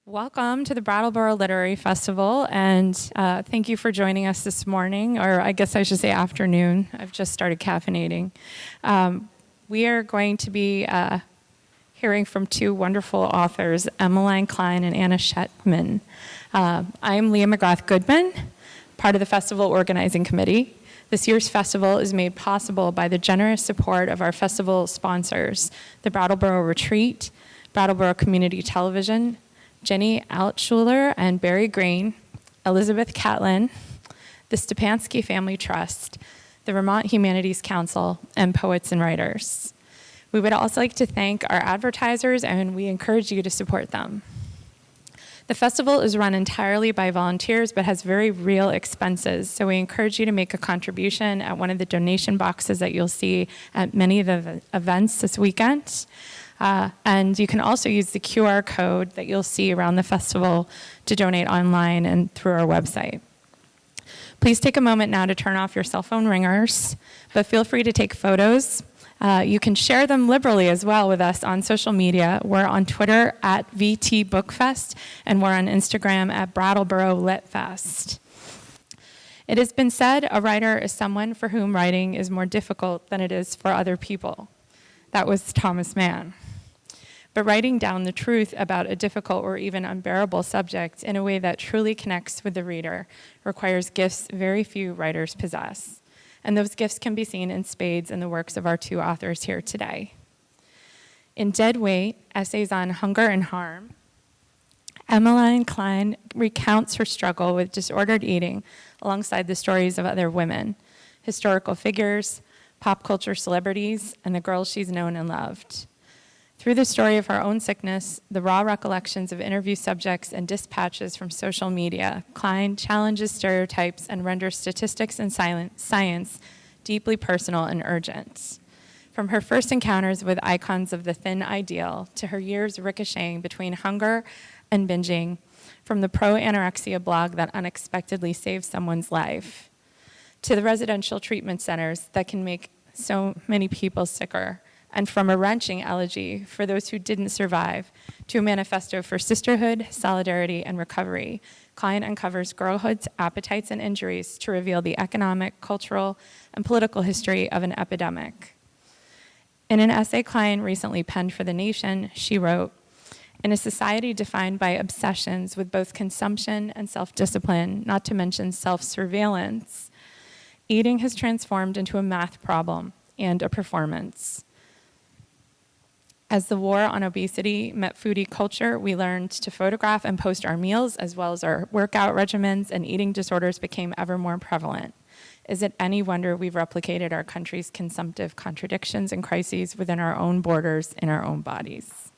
Welcome to the Brattleboro Literary Festival, and thank you for joining us this morning, or I guess I should say afternoon. I've just started caffeinating. We are going to be hearing from two wonderful authors, Emmeline Clein and Anna Shechtman. I'm Leah McGrath-Goodman, part of the festival organizing committee. This year's festival is made possible by the generous support of our festival sponsors, the Brattleboro Retreat, Brattleboro Community Television, Jenny Altschuler and Barry Green, Elizabeth Catlin, the Stepansky Family Trust, the Vermont Humanities Council, and Poets and Writers. We would also like to thank our advertisers, and we encourage you to support them. The festival is run entirely by volunteers, but has very real expenses, so we encourage you to make a contribution at one of the donation boxes that you'll see at many of the events this weekend. And you can also use the QR code that you'll see around the festival to donate online and through our website. Please take a moment now to turn off your cell phone ringers, but feel free to take photos. You can share them liberally as well with us on social media. We're on Twitter at VT Bookfest, and we're on Instagram at Brattleboro Litfest. It has been said a writer is someone for whom writing is more difficult than it is for other people. That was Thomas Mann. But writing down the truth about a difficult or even unbearable subject in a way that truly connects with the reader requires gifts very few writers possess. And those gifts can be seen in spades in the works of our two authors here today. In Dead Weight, Essays on Hunger and Harm, Emmeline Clein recounts her struggle with disordered eating alongside the stories of other women, historical figures, pop culture celebrities, and the girls she's known and loved. Through the story of her own sickness, the raw recollections of interview subjects, and dispatches from social media, Clein challenges stereotypes and renders statistics and science deeply personal and urgent. From her first encounters with icons of the thin ideal to her years ricocheting between hunger and binging, from the pro-anorexia blog that unexpectedly saved someone's life, to the residential treatment centers that can make so many people sicker, and from a wrenching elegy for those who didn't survive to a manifesto for sisterhood, solidarity, and recovery, Clein uncovers girlhood's appetites and injuries to reveal the economic, cultural, and political history of an epidemic. In an essay Clein recently penned for The Nation, she wrote, "In a society defined by obsessions with both consumption and self-discipline, not to mention self-surveillance, eating has transformed into a math problem and a performance. As the war on obesity met foodie culture, we learned to photograph and post our meals as well as our workout regimens, and eating disorders became ever more prevalent. Is it any wonder we've replicated our country's consumptive contradictions and crises within our own borders in our own bodies?"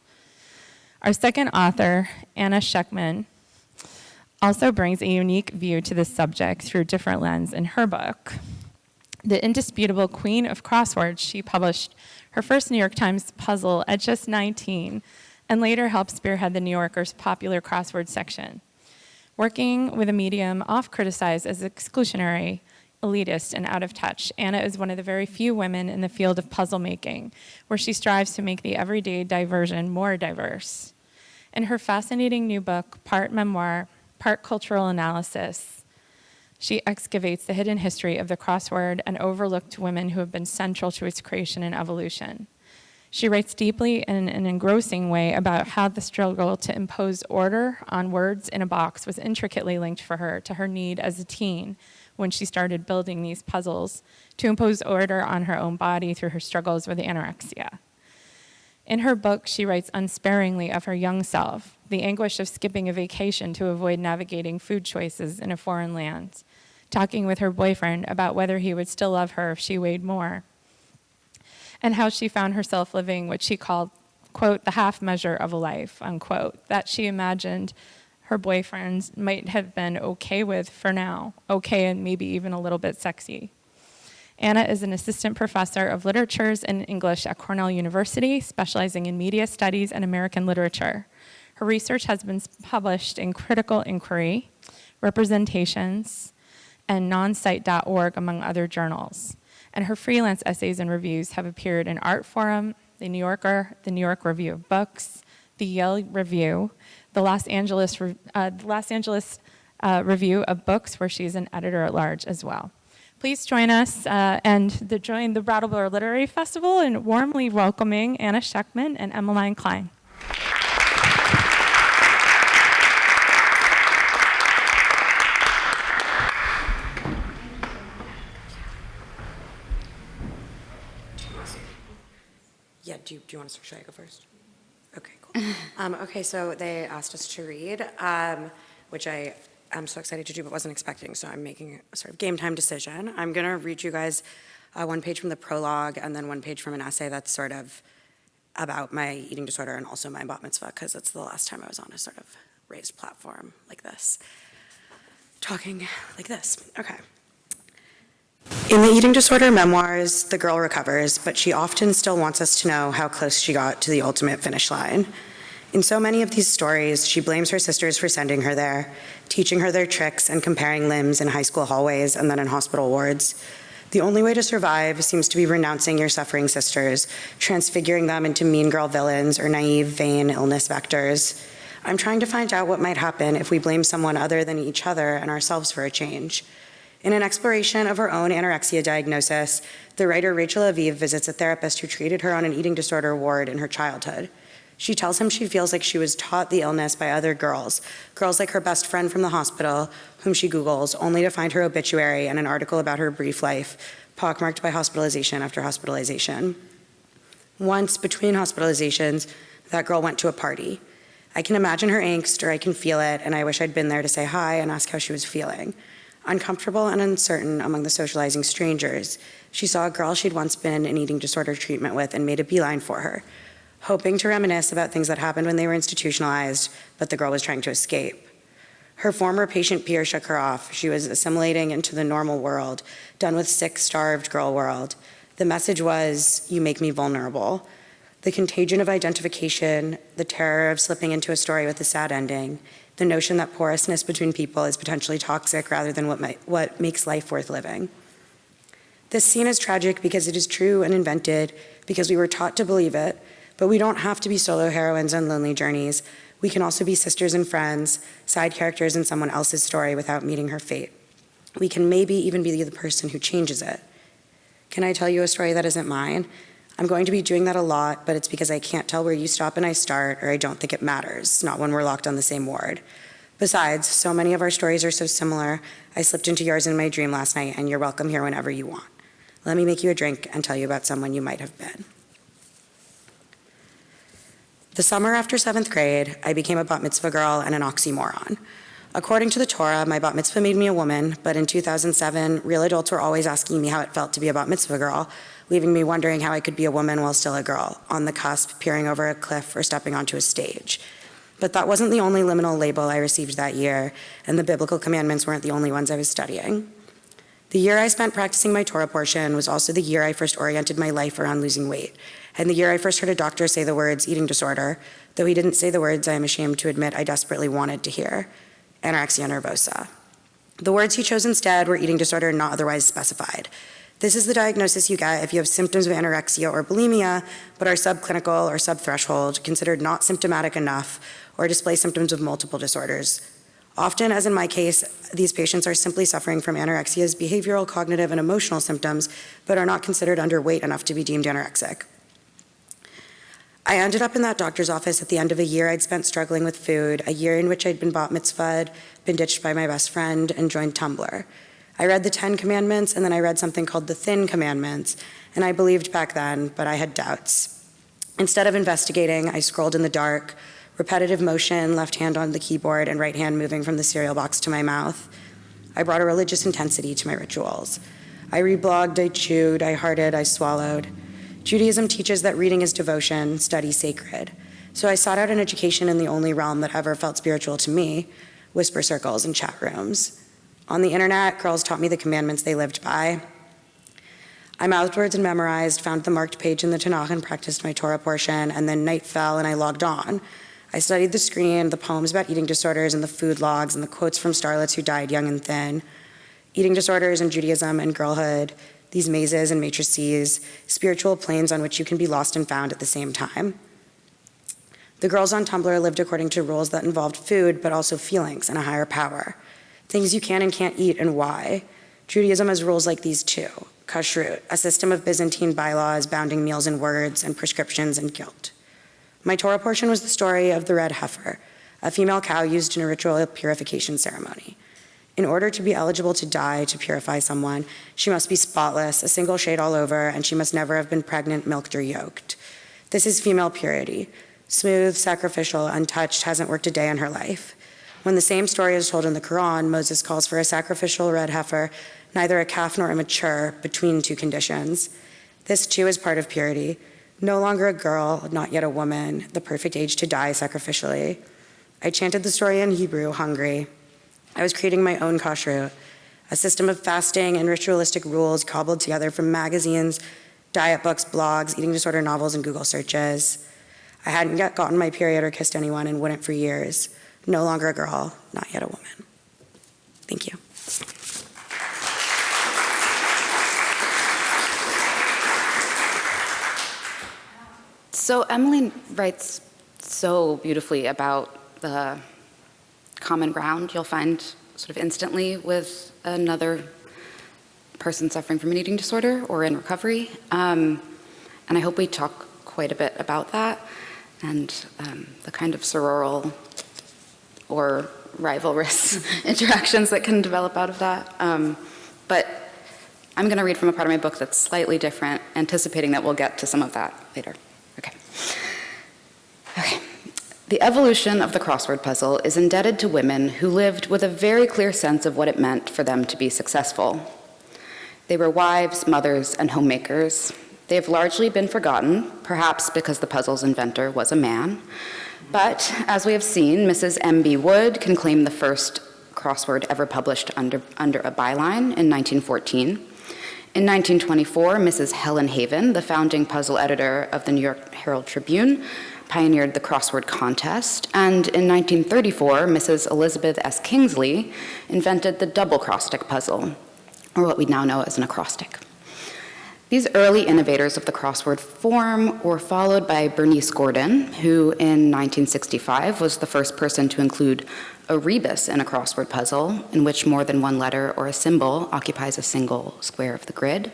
Our second author, Anna Shechtman, also brings a unique view to this subject through a different lens in her book. The indisputable queen of crosswords, she published her first New York Times puzzle at just 19, and later helped spearhead the New Yorker's popular crossword section. Working with a medium oft criticized as exclusionary, elitist, and out of touch, Anna is one of the very few women in the field of puzzle making, where she strives to make the everyday diversion more diverse. In her fascinating new book, part memoir, part cultural analysis, she excavates the hidden history of the crossword and overlooked women who have been central to its creation and evolution. She writes deeply in an engrossing way about how the struggle to impose order on words in a box was intricately linked for her to her need as a teen when she started building these puzzles to impose order on her own body through her struggles with anorexia. In her book, she writes unsparingly of her young self, the anguish of skipping a vacation to avoid navigating food choices in a foreign land, talking with her boyfriend about whether he would still love her if she weighed more, and how she found herself living what she called, quote, the half measure of a life, unquote, that she imagined her boyfriend might have been okay with for now, okay and maybe even a little bit sexy. Anna is an assistant professor of literatures and English at Cornell University, specializing in media studies and American literature. Her research has been published in Critical Inquiry, Representations, and nonsite.org, among other journals. And her freelance essays and reviews have appeared in Art Forum, The New Yorker, The New York Review of Books, the Yale Review, the Los Angeles Review of Books, where she's an editor-at-large as well. Please join us and join the Brattleboro Literary Festival in warmly welcoming Anna Shechtman and Emmeline Clein. Yeah, do you want to start? Should I go first? Okay, cool. Okay, so they asked us to read, which I am so excited to do but wasn't expecting, so I'm making a sort of game time decision. I'm going to read you guys one page from the prologue and then one page from an essay that's sort of about my eating disorder and also my bat mitzvah, because it's the last time I was on a sort of raised platform like this, talking like this. Okay. In the eating disorder memoirs, the girl recovers, but she often still wants us to know how close she got to the ultimate finish line. In so many of these stories, she blames her sisters for sending her there, teaching her their tricks and comparing limbs in high school hallways and then in hospital wards. The only way to survive seems to be renouncing your suffering sisters, transfiguring them into mean girl villains or naive, vain illness vectors. I'm trying to find out what might happen if we blame someone other than each other and ourselves for a change. In an exploration of her own anorexia diagnosis, the writer Rachel Aviv visits a therapist who treated her on an eating disorder ward in her childhood. She tells him she feels like she was taught the illness by other girls like her best friend from the hospital, whom she Googles, only to find her obituary and an article about her brief life, pockmarked by hospitalization after hospitalization. Once, between hospitalizations, that girl went to a party. I can imagine her angst, or I can feel it, and I wish I'd been there to say hi and ask how she was feeling. Uncomfortable and uncertain among the socializing strangers, she saw a girl she'd once been in eating disorder treatment with and made a beeline for her, hoping to reminisce about things that happened when they were institutionalized, but the girl was trying to escape. Her former patient peer shook her off. She was assimilating into the normal world, done with sick, starved girl world. The message was, "You make me vulnerable." The contagion of identification, the terror of slipping into a story with a sad ending, the notion that porousness between people is potentially toxic rather than what makes life worth living. This scene is tragic because it is true and invented, because we were taught to believe it, but we don't have to be solo heroines on lonely journeys. We can also be sisters and friends, side characters in someone else's story without meeting her fate. We can maybe even be the person who changes it. Can I tell you a story that isn't mine? I'm going to be doing that a lot, but it's because I can't tell where you stop and I start, or I don't think it matters, not when we're locked on the same ward. Besides, so many of our stories are so similar, I slipped into yours in my dream last night, and you're welcome here whenever you want. Let me make you a drink and tell you about someone you might have been. The summer after 7th grade, I became a bat mitzvah girl and an oxymoron. According to the Torah, my bat mitzvah made me a woman, but in 2007, real adults were always asking me how it felt to be a bat mitzvah girl, leaving me wondering how I could be a woman while still a girl, on the cusp, peering over a cliff or stepping onto a stage. But that wasn't the only liminal label I received that year, and the biblical commandments weren't the only ones I was studying. The year I spent practicing my Torah portion was also the year I first oriented my life around losing weight, and the year I first heard a doctor say the words eating disorder, though he didn't say the words I am ashamed to admit I desperately wanted to hear, anorexia nervosa. The words he chose instead were eating disorder not otherwise specified. This is the diagnosis you get if you have symptoms of anorexia or bulimia, but are subclinical or subthreshold, considered not symptomatic enough, or display symptoms of multiple disorders. Often, as in my case, these patients are simply suffering from anorexia's behavioral, cognitive, and emotional symptoms, but are not considered underweight enough to be deemed anorexic. I ended up in that doctor's office at the end of a year I'd spent struggling with food, a year in which I'd been bat mitzvahed, been ditched by my best friend, and joined Tumblr. I read the 10 Commandments, and then I read something called the Thin Commandments, and I believed back then, but I had doubts. Instead of investigating, I scrolled in the dark, repetitive motion, left hand on the keyboard and right hand moving from the cereal box to my mouth. I brought a religious intensity to my rituals. I reblogged, I chewed, I hearted, I swallowed. Judaism teaches that reading is devotion, study sacred. So I sought out an education in the only realm that ever felt spiritual to me, whisper circles and chat rooms. On the internet, girls taught me the commandments they lived by. I mouthed words and memorized, found the marked page in the Tanakh and practiced my Torah portion, and then night fell and I logged on. I studied the screen, the poems about eating disorders and the food logs and the quotes from starlets who died young and thin. Eating disorders and Judaism and girlhood, these mazes and matrices, spiritual planes on which you can be lost and found at the same time. The girls on Tumblr lived according to rules that involved food, but also feelings and a higher power. Things you can and can't eat and why. Judaism has rules like these too. Kashrut, a system of Byzantine bylaws bounding meals and words and prescriptions and guilt. My Torah portion was the story of the red heifer, a female cow used in a ritual purification ceremony. In order to be eligible to die to purify someone, she must be spotless, a single shade all over, and she must never have been pregnant, milked, or yoked. This is female purity. Smooth, sacrificial, untouched, hasn't worked a day in her life. When the same story is told in the Quran, Moses calls for a sacrificial red heifer, neither a calf nor immature, between two conditions. This too is part of purity. No longer a girl, not yet a woman, the perfect age to die sacrificially. I chanted the story in Hebrew, hungry. I was creating my own kashrut, a system of fasting and ritualistic rules cobbled together from magazines, diet books, blogs, eating disorder novels, and Google searches. I hadn't yet gotten my period or kissed anyone and wouldn't for years. No longer a girl, not yet a woman. Thank you. So Emmeline writes so beautifully about the common ground you'll find sort of instantly with another person suffering from an eating disorder or in recovery. And I hope we talk quite a bit about that and the kind of sororal or rivalrous interactions that can develop out of that. But I'm going to read from a part of my book that's slightly different, anticipating that we'll get to some of that later. Okay. The evolution of the crossword puzzle is indebted to women who lived with a very clear sense of what it meant for them to be successful. They were wives, mothers, and homemakers. They have largely been forgotten, perhaps because the puzzle's inventor was a man. But, as we have seen, Mrs. M.B. Wood can claim the first crossword ever published under a byline in 1914. In 1924, Mrs. Helen Haven, the founding puzzle editor of the New York Herald Tribune, pioneered the crossword contest, and in 1934, Mrs. Elizabeth S. Kingsley invented the double cross-stick puzzle, or what we now know as an acrostic. These early innovators of the crossword form were followed by Bernice Gordon, who in 1965 was the first person to include a rebus in a crossword puzzle, in which more than one letter or a symbol occupies a single square of the grid,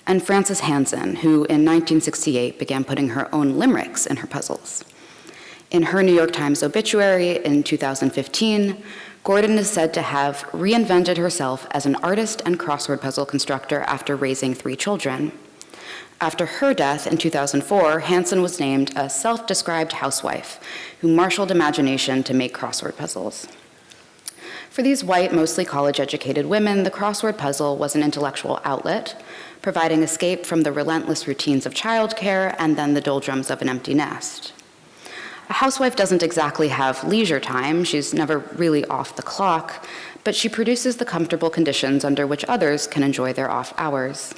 and Frances Hansen, who in 1968 began putting her own limericks in her puzzles. In her New York Times obituary in 2015, Gordon is said to have reinvented herself as an artist and crossword puzzle constructor after raising 3 children. After her death in 2004, Hansen was named a self-described housewife who marshaled imagination to make crossword puzzles. For these white, mostly college-educated women, the crossword puzzle was an intellectual outlet, providing escape from the relentless routines of childcare and then the doldrums of an empty nest. A housewife doesn't exactly have leisure time. She's never really off the clock, but she produces the comfortable conditions under which others can enjoy their off hours.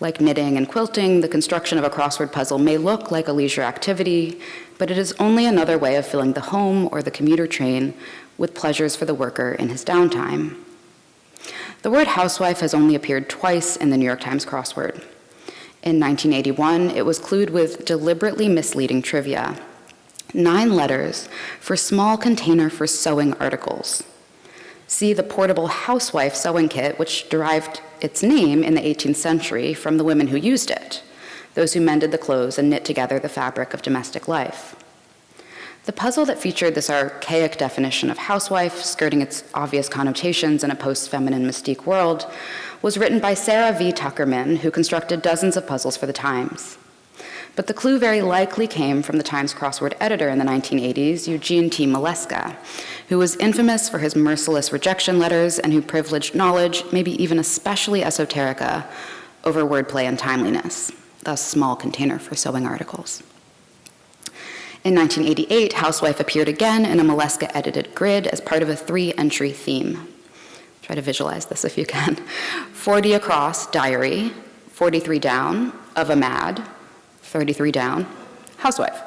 Like knitting and quilting, the construction of a crossword puzzle may look like a leisure activity, but it is only another way of filling the home or the commuter train with pleasures for the worker in his downtime. The word housewife has only appeared twice in the New York Times crossword. In 1981, it was clued with deliberately misleading trivia. 9 letters for small container for sewing articles. See the portable housewife sewing kit, which derived its name in the 18th century from the women who used it, those who mended the clothes and knit together the fabric of domestic life. The puzzle that featured this archaic definition of housewife, skirting its obvious connotations in a post-feminine mystique world, was written by Sarah V. Tuckerman, who constructed dozens of puzzles for the Times. But the clue very likely came from the Times crossword editor in the 1980s, Eugene T. Maleska, who was infamous for his merciless rejection letters and who privileged knowledge, maybe even especially esoterica, over wordplay and timeliness, thus small container for sewing articles. In 1988, housewife appeared again in a Maleska-edited grid as part of a 3-entry theme. Try to visualize this if you can. 40 across, diary, 43 down, of a mad, 33 down, housewife.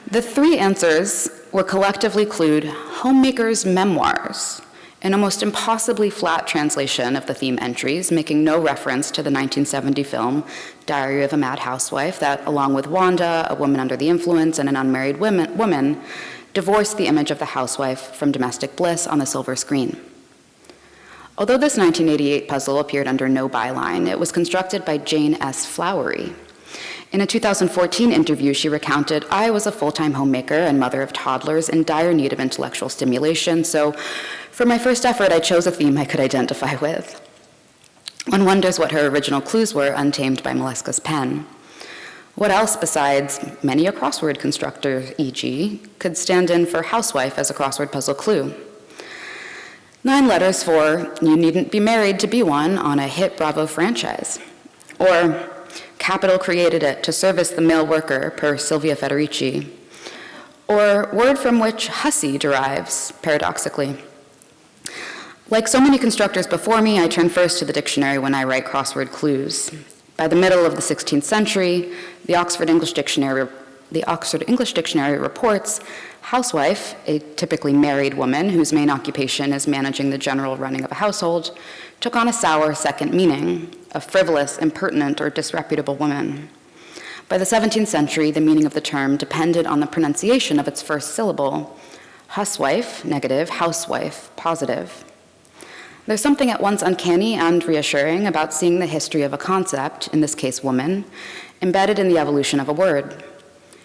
The 3 answers were collectively clued homemaker's memoirs, an almost impossibly flat translation of the theme entries, making no reference to the 1970 film Diary of a Mad Housewife that, along with Wanda, A Woman Under the Influence, and An Unmarried Woman, divorced the image of the housewife from domestic bliss on the silver screen. Although this 1988 puzzle appeared under no byline, it was constructed by Jane S. Flowery. In a 2014 interview, she recounted, "I was a full-time homemaker and mother of toddlers in dire need of intellectual stimulation, so for my first effort, I chose a theme I could identify with." One wonders what her original clues were, untamed by Maleska's pen. What else besides many a crossword constructor, e.g., could stand in for housewife as a crossword puzzle clue? 9 letters for "You needn't be married to be one" on a hit Bravo franchise. Or "Capital created it to service the male worker" per Silvia Federici. Or word from which hussy derives, paradoxically. Like so many constructors before me, I turn first to the dictionary when I write crossword clues. By the middle of the 16th century, the Oxford English Dictionary reports, housewife, a typically married woman whose main occupation is managing the general running of a household, took on a sour second meaning, a frivolous, impertinent, or disreputable woman. By the 17th century, the meaning of the term depended on the pronunciation of its first syllable, huswife, negative, housewife, positive. There's something at once uncanny and reassuring about seeing the history of a concept, in this case woman, embedded in the evolution of a word.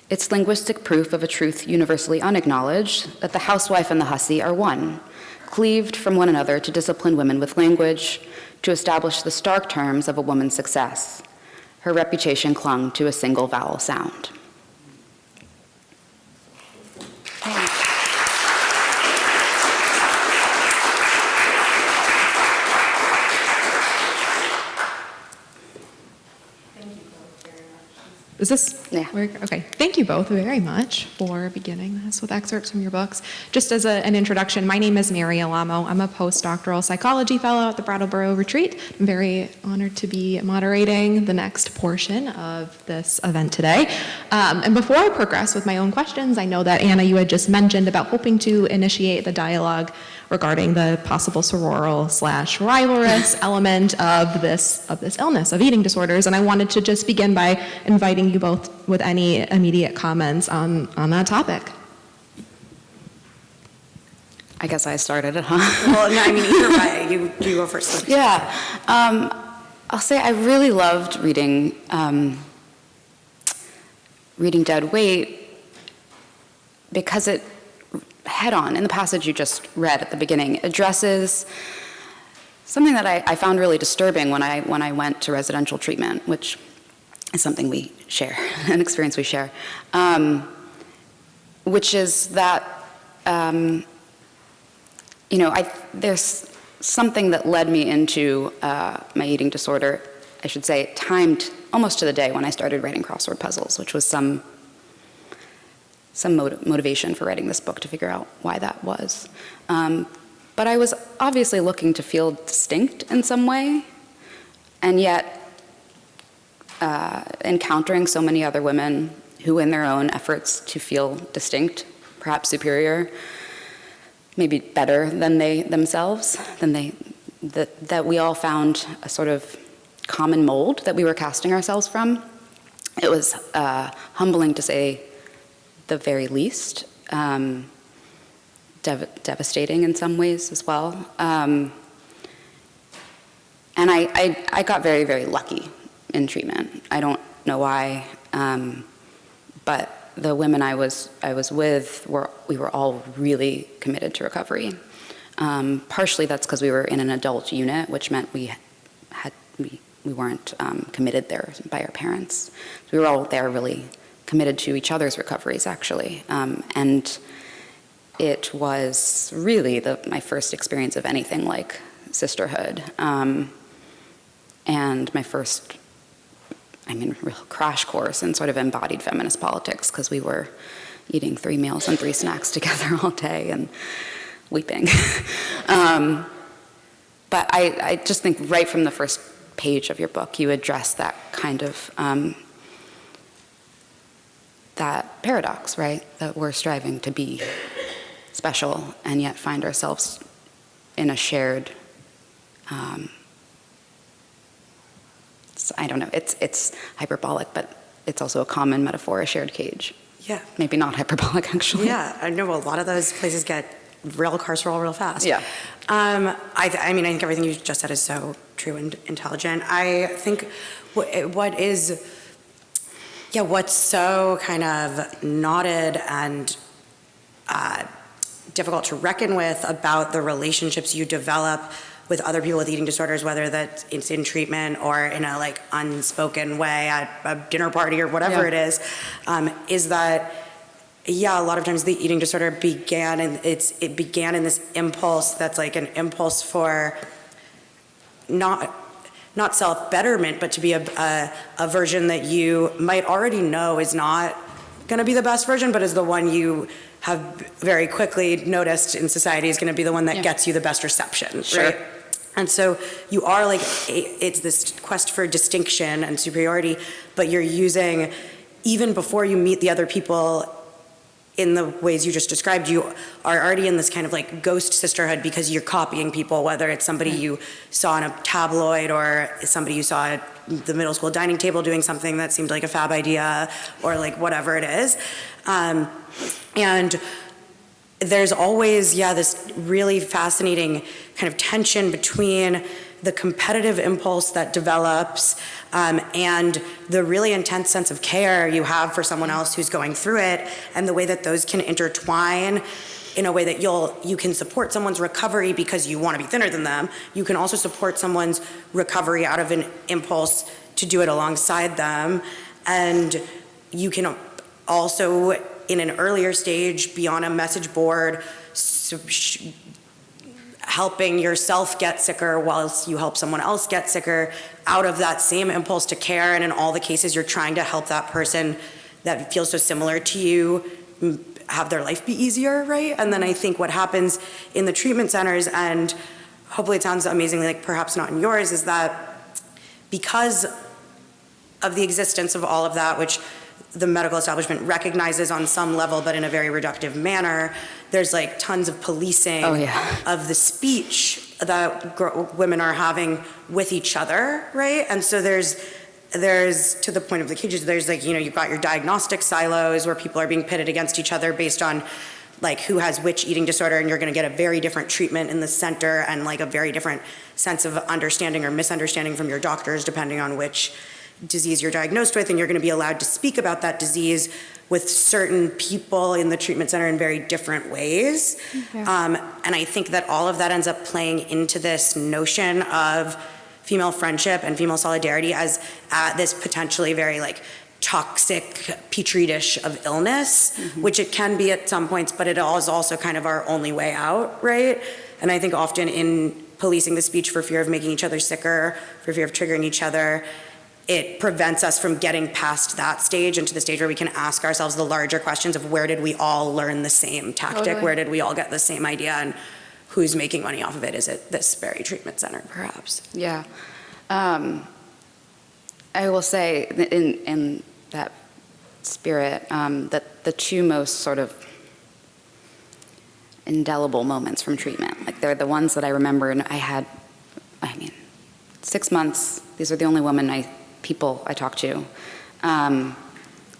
It's linguistic proof of a truth universally unacknowledged, that the housewife and the hussy are one, cleaved from one another to discipline women with language, to establish the stark terms of a woman's success. Her reputation clung to a single vowel sound. Is this Yeah. work? Okay. Thank you both very much for beginning this with excerpts from your books. Just as an introduction, my name is Mary Alamo. I'm a postdoctoral psychology fellow at the Brattleboro retreat. I'm very honored to be moderating the next portion of this event today. And before I progress with my own questions, I know that Anna, you had just mentioned about hoping to initiate the dialogue regarding the possible sororal/rivalrous element of this illness, of eating disorders. And I wanted to just begin by inviting you both with any immediate comments on that topic. I guess I started it, huh? Well, no, I mean, either way, you go first. Yeah. I'll say I really loved reading Dead Weight because it head-on, in the passage you just read at the beginning, addresses something that I found really disturbing when I went to residential treatment, which is something we share, an experience we share, which is that, there's something that led me into my eating disorder, I should say, timed almost to the day when I started writing crossword puzzles, which was some motivation for writing this book to figure out why that was. But I was obviously looking to feel distinct in some way, and yet encountering so many other women who, in their own efforts to feel distinct, perhaps superior, maybe better than they themselves, that we all found a sort of common mold that we were casting ourselves from. It was humbling to say the very least, devastating in some ways as well. And I got very, very lucky in treatment. I don't know why, but the women I was with we were all really committed to recovery. Partially that's because we were in an adult unit, which meant we weren't committed there by our parents. So we were all there really committed to each other's recoveries, actually. And it was really my first experience of anything like sisterhood. And my first, real crash course in sort of embodied feminist politics, because we were eating 3 meals and 3 snacks together all day and weeping. But I just think right from the first page of your book, you address that kind of, that paradox, right? That we're striving to be special and yet find ourselves in a shared, I don't know, it's hyperbolic, but it's also a common metaphor, a shared cage. Yeah. Maybe not hyperbolic, actually. Yeah, I know a lot of those places get real carceral real fast. Yeah. I mean, I think everything you just said is so true and intelligent. I think what's so kind of knotted and difficult to reckon with about the relationships you develop with other people with eating disorders, whether that it's in treatment or in a like unspoken way at a dinner party or whatever it is that, a lot of times the eating disorder began in this impulse that's like an impulse for not self-betterment, but to be a version that you might already know is not going to be the best version, but is the one you have very quickly noticed in society is going to be the one that gets you the best reception, right? And so you are like, it's this quest for distinction and superiority, but you're using, even before you meet the other people in the ways you just described, you are already in this kind of like ghost sisterhood because you're copying people, whether it's somebody you saw in a tabloid or somebody you saw at the middle school dining table doing something that seemed like a fab idea or like whatever it is. And there's always, this really fascinating kind of tension between the competitive impulse that develops and the really intense sense of care you have for someone else who's going through it, and the way that those can intertwine in a way that you can support someone's recovery because you want to be thinner than them. You can also support someone's recovery out of an impulse to do it alongside them. And you can also, in an earlier stage, be on a message board, helping yourself get sicker whilst you help someone else get sicker out of that same impulse to care. And in all the cases, you're trying to help that person that feels so similar to you have their life be easier, right? And then I think what happens in the treatment centers, and hopefully it sounds amazingly like perhaps not in yours, is that because of the existence of all of that, which the medical establishment recognizes on some level, but in a very reductive manner, there's like tons of policing of the speech that women are having with each other, right? And so there's to the point of the cages, there's like, you've got your diagnostic silos where people are being pitted against each other based on like who has which eating disorder, and you're going to get a very different treatment in the center and like a very different sense of understanding or misunderstanding from your doctors depending on which disease you're diagnosed with, and you're going to be allowed to speak about that disease with certain people in the treatment center in very different ways. And I think that all of that ends up playing into this notion of female friendship and female solidarity as this potentially very like toxic petri dish of illness, which it can be at some points, but it is also kind of our only way out, right? And I think often in policing the speech for fear of making each other sicker, for fear of triggering each other, it prevents us from getting past that stage into the stage where we can ask ourselves the larger questions of where did we all learn the same tactic? Totally. Where did we all get the same idea? And who's making money off of it? Is it this very treatment center, perhaps? Yeah. I will say that in that spirit, that the two most sort of indelible moments from treatment, like they're the ones that I remember, and I had, 6 months, these are the only people I talked to. And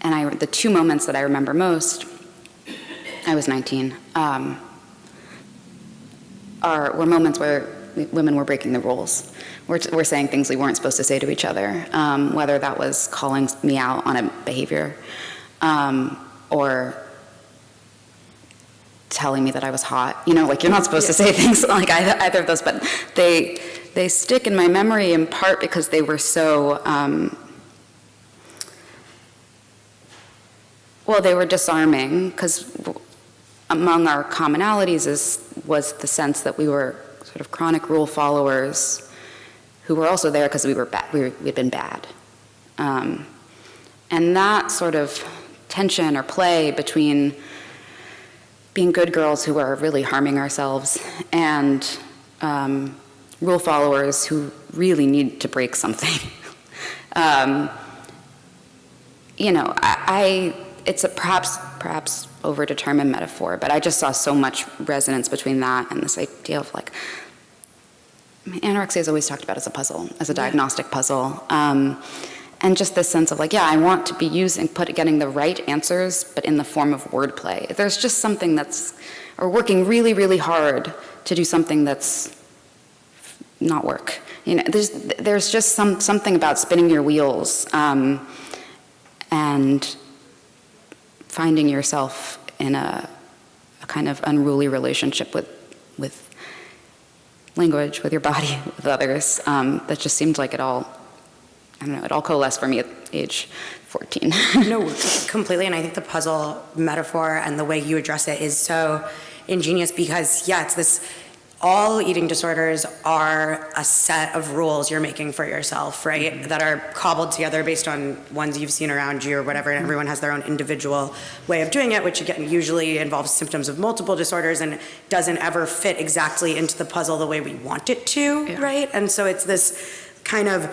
the two moments that I remember most, I was 19, were moments where women were breaking the rules. We're saying things we weren't supposed to say to each other, whether that was calling me out on a behavior or telling me that I was hot. Like you're not supposed to say things like either of those, but they stick in my memory in part because they were so, they were disarming, because among our commonalities was the sense that we were sort of chronic rule followers who were also there because we were bad, we'd been bad. And that sort of tension or play between being good girls who are really harming ourselves and rule followers who really need to break something. It's a perhaps overdetermined metaphor, but I just saw so much resonance between that and this idea of like anorexia is always talked about as a puzzle, as a diagnostic puzzle. And just this sense of like, yeah, I want to be getting the right answers, but in the form of wordplay. There's just something or working really, really hard to do something that's not work. You know, there's just something about spinning your wheels and finding yourself in a kind of unruly relationship with language, with your body, with others. That just seemed like it all coalesced for me at age 14. No, completely. And I think the puzzle metaphor and the way you address it is so ingenious because, yeah, it's this, all eating disorders are a set of rules you're making for yourself, right? Mm-hmm. That are cobbled together based on ones you've seen around you or whatever, and everyone has their own individual way of doing it, which again usually involves symptoms of multiple disorders and doesn't ever fit exactly into the puzzle the way we want it to, right? And so it's this kind of,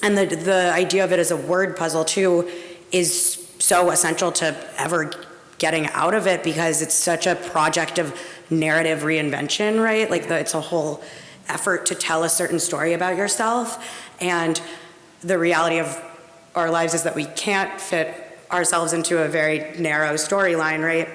and the idea of it as a word puzzle too is so essential to ever getting out of it because it's such a project of narrative reinvention, right? Like it's a whole effort to tell a certain story about yourself. And the reality of our lives is that we can't fit ourselves into a very narrow storyline, right?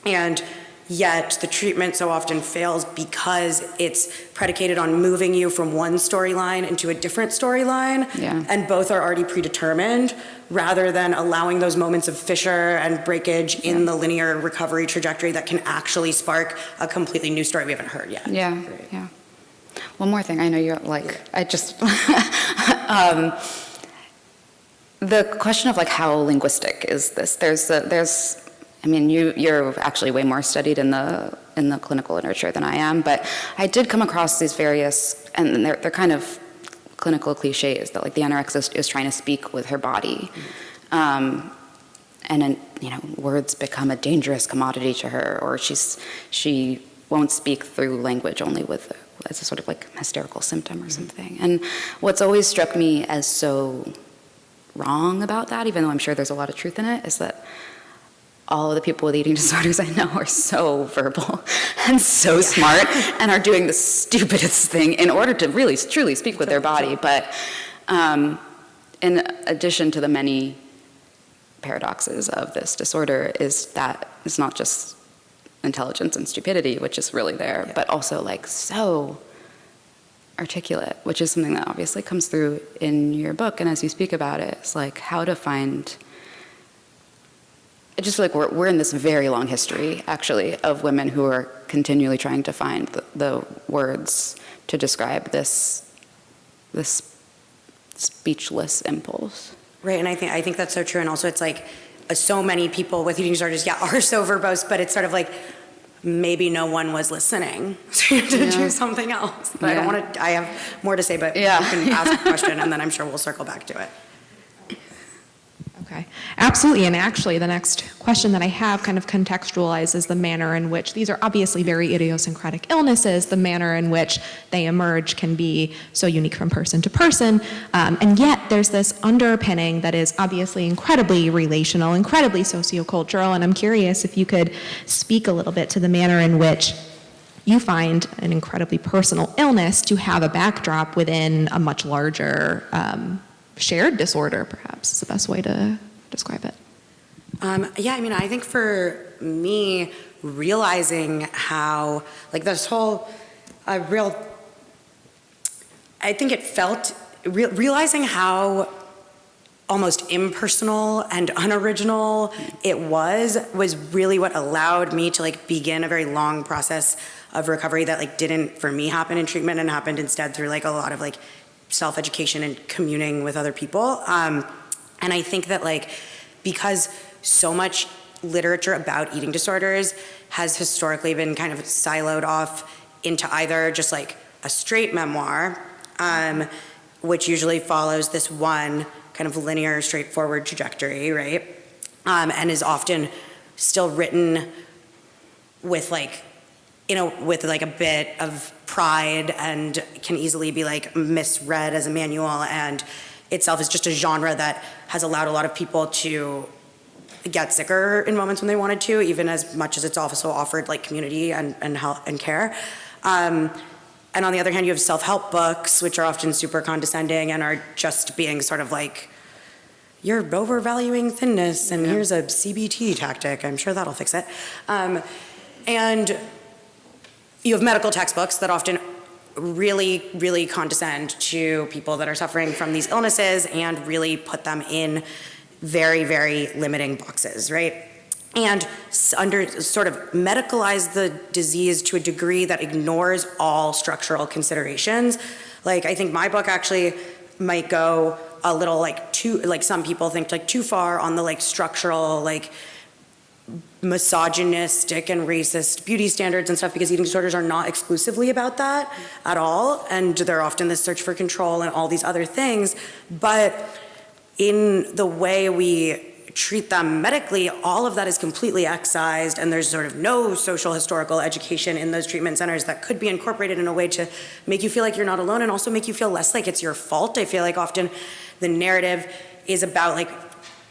And yet the treatment so often fails because it's predicated on moving you from one storyline into a different storyline. Yeah. And both are already predetermined rather than allowing those moments of fissure and breakage in the linear recovery trajectory that can actually spark a completely new story we haven't heard yet. Yeah, right. Yeah. One more thing, I know you're like, I just, the question of like how linguistic is this? I mean, you're actually way more studied in the clinical literature than I am, but I did come across these various, and they're kind of clinical cliches that like the anorexia is trying to speak with her body, and then words become a dangerous commodity to her, or she won't speak through language, only as a sort of like hysterical symptom or something. And what's always struck me as so wrong about that, even though I'm sure there's a lot of truth in it, is that all of the people with eating disorders I know are so verbal and so smart and are doing the stupidest thing in order to really, truly speak with their body. But in addition to the many paradoxes of this disorder is that it's not just intelligence and stupidity, which is really there, but also like so articulate, which is something that obviously comes through in your book. And as you speak about it, it's like how to find... I just feel like we're in this very long history, actually, of women who are continually trying to find the words to describe this speechless impulse. Right, and I think that's so true. And also, it's like so many people with eating disorders, are so verbose, but it's sort of like maybe no one was listening to do something else. But I don't want to. I have more to say, but you can ask a question, and then I'm sure we'll circle back to it. Okay, absolutely. And actually, the next question that I have kind of contextualizes the manner in which these are obviously very idiosyncratic illnesses. The manner in which they emerge can be so unique from person to person. And yet, there's this underpinning that is obviously incredibly relational, incredibly sociocultural. And I'm curious if you could speak a little bit to the manner in which you find an incredibly personal illness to have a backdrop within a much larger shared disorder, perhaps, is the best way to describe it. I think for me, realizing how, like this whole realizing how almost impersonal and unoriginal it was really what allowed me to like begin a very long process of recovery that like didn't, for me, happen in treatment and happened instead through like a lot of like self-education and communing with other people. And I think that like, because so much literature about eating disorders has historically been kind of siloed off into either just like a straight memoir, which usually follows this one kind of linear, straightforward trajectory, right? And is often still written with like, with like a bit of pride and can easily be like misread as a manual, and itself is just a genre that has allowed a lot of people to get sicker in moments when they wanted to, even as much as it's also offered like community and help and care. And on the other hand, you have self-help books, which are often super condescending and are just being sort of like, you're overvaluing thinness, and here's a CBT tactic. I'm sure that'll fix it. And you have medical textbooks that often really, really condescend to people that are suffering from these illnesses and really put them in very, very limiting boxes, right? And sort of medicalize the disease to a degree that ignores all structural considerations. Like, I think my book actually might go a little like too, like some people think like too far on the like structural, like misogynistic and racist beauty standards and stuff, because eating disorders are not exclusively about that at all. And they're often this search for control and all these other things. But in the way we treat them medically, all of that is completely excised, and there's sort of no social historical education in those treatment centers that could be incorporated in a way to make you feel like you're not alone and also make you feel less like it's your fault. I feel like often the narrative is about like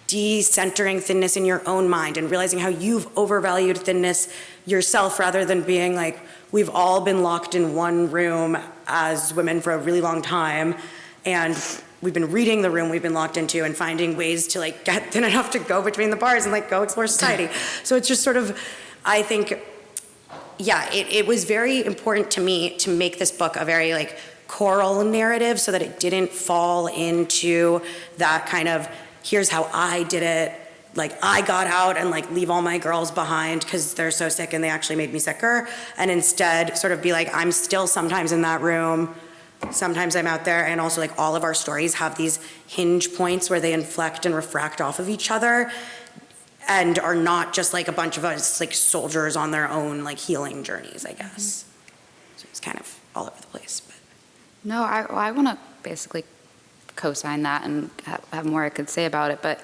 de-centering thinness in your own mind and realizing how you've overvalued thinness yourself, rather than being like, we've all been locked in one room as women for a really long time, and we've been reading the room we've been locked into and finding ways to like get thin enough to go between the bars and like go explore society. So it's just sort of, I think, yeah, it was very important to me to make this book a very like choral narrative, so that it didn't fall into that kind of, here's how I did it, like I got out and like leave all my girls behind because they're so sick and they actually made me sicker, and instead sort of be like, I'm still sometimes in that room, sometimes I'm out there. And also like all of our stories have these hinge points where they inflect and refract off of each other and are not just like a bunch of us like soldiers on their own like healing journeys, I guess. So it's kind of all over the place. But. No, I want to basically co-sign that and have more I could say about it, but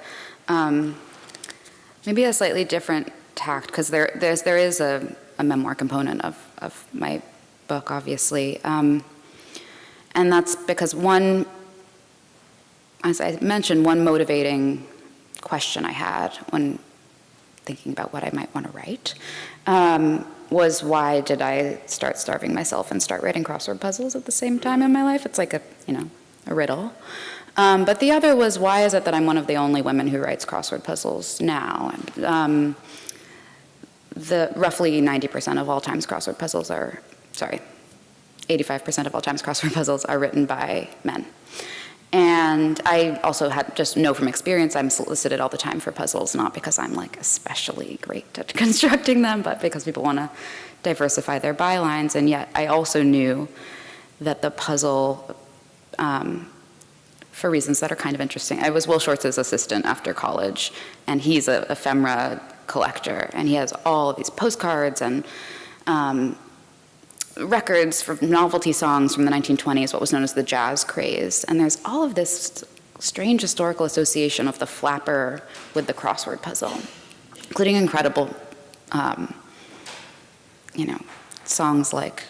maybe a slightly different tact, because there is a memoir component of my book, obviously. And that's because one, as I mentioned, one motivating question I had when thinking about what I might want to write was, why did I start starving myself and start writing crossword puzzles at the same time in my life? It's like a riddle. But the other was, why is it that I'm one of the only women who writes crossword puzzles now? The roughly 90% of all times crossword puzzles are, 85% of all times crossword puzzles are written by men. And I also just know from experience, I'm solicited all the time for puzzles, not because I'm like especially great at constructing them, but because people want to diversify their bylines. And yet I also knew that the puzzle, for reasons that are kind of interesting, I was Will Shortz's assistant after college, and he's a ephemera collector, and he has all of these postcards and records from novelty songs from the 1920s, what was known as the jazz craze. And there's all of this strange historical association of the flapper with the crossword puzzle, including incredible, songs like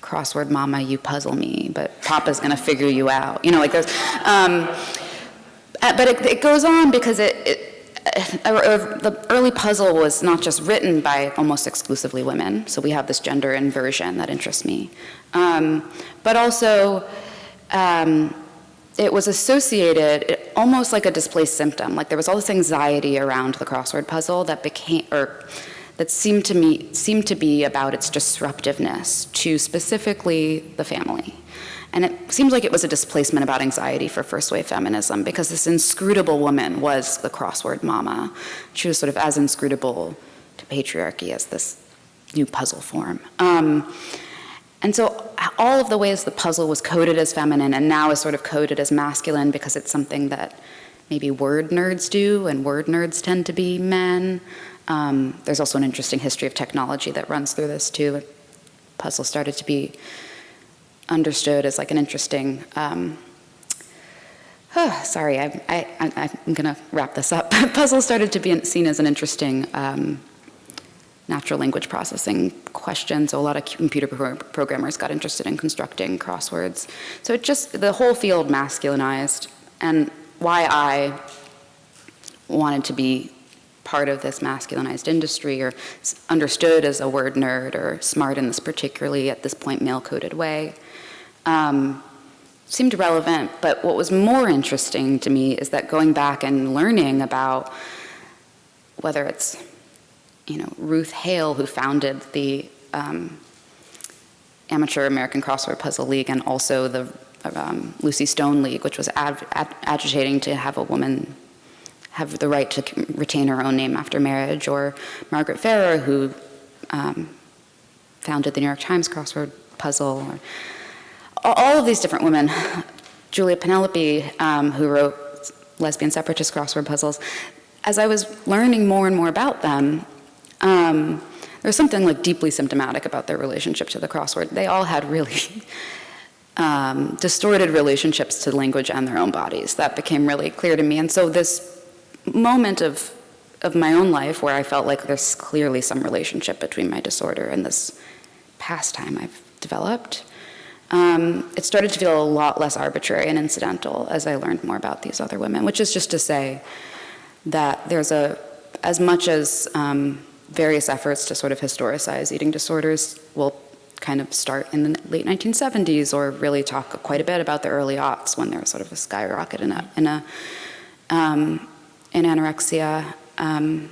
"Crossword Mama, You Puzzle Me, but Papa's Gonna Figure You Out." Like those. But it goes on because the early puzzle was not just written by almost exclusively women, so we have this gender inversion that interests me, but also it was associated almost like a displaced symptom. Like there was all this anxiety around the crossword puzzle that seemed to be about its disruptiveness to specifically the family. And it seems like it was a displacement about anxiety for first-wave feminism, because this inscrutable woman was the crossword mama. She was sort of as inscrutable to patriarchy as this new puzzle form. And so all of the ways the puzzle was coded as feminine and now is sort of coded as masculine because it's something that maybe word nerds do, and word nerds tend to be men. There's also an interesting history of technology that runs through this too. Puzzle started to be understood as like an interesting, I'm gonna wrap this up. Puzzle started to be seen as an interesting natural language processing question, so a lot of computer programmers got interested in constructing crosswords. So the whole field masculinized, and why I wanted to be part of this masculinized industry, or understood as a word nerd or smart in this particularly, at this point, male-coded way, seemed relevant, but what was more interesting to me is that going back and learning about whether it's, Ruth Hale, who founded the Amateur American Crossword Puzzle League, and also the Lucy Stone League, which was agitating to have a woman have the right to retain her own name after marriage, or Margaret Farrer, who founded the New York Times crossword puzzle, or all of these different women, Julia Penelope, who wrote lesbian separatist crossword puzzles. As I was learning more and more about them, there was something like deeply symptomatic about their relationship to the crossword. They all had really distorted relationships to language and their own bodies. That became really clear to me. And so this moment of my own life where I felt like there's clearly some relationship between my disorder and this pastime I've developed, it started to feel a lot less arbitrary and incidental as I learned more about these other women, which is just to say that there's as much as various efforts to sort of historicize eating disorders will kind of start in the late 1970s, or really talk quite a bit about the early aughts when there was sort of a skyrocket in anorexia and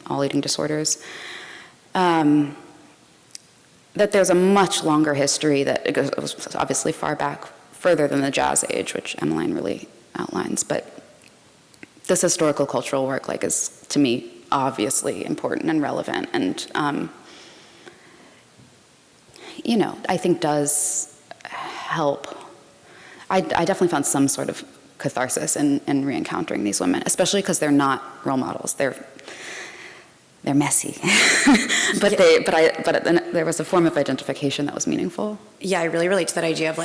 all eating disorders. That there's a much longer history that it goes obviously far back, further than the Jazz Age, which Emmeline really outlines. But this historical cultural work, is to me obviously important and relevant, and I think does help. I definitely found some sort of catharsis in re-encountering these women, especially because they're not role models. They're messy, but there was a form of identification that was meaningful. Yeah, I really relate to that idea of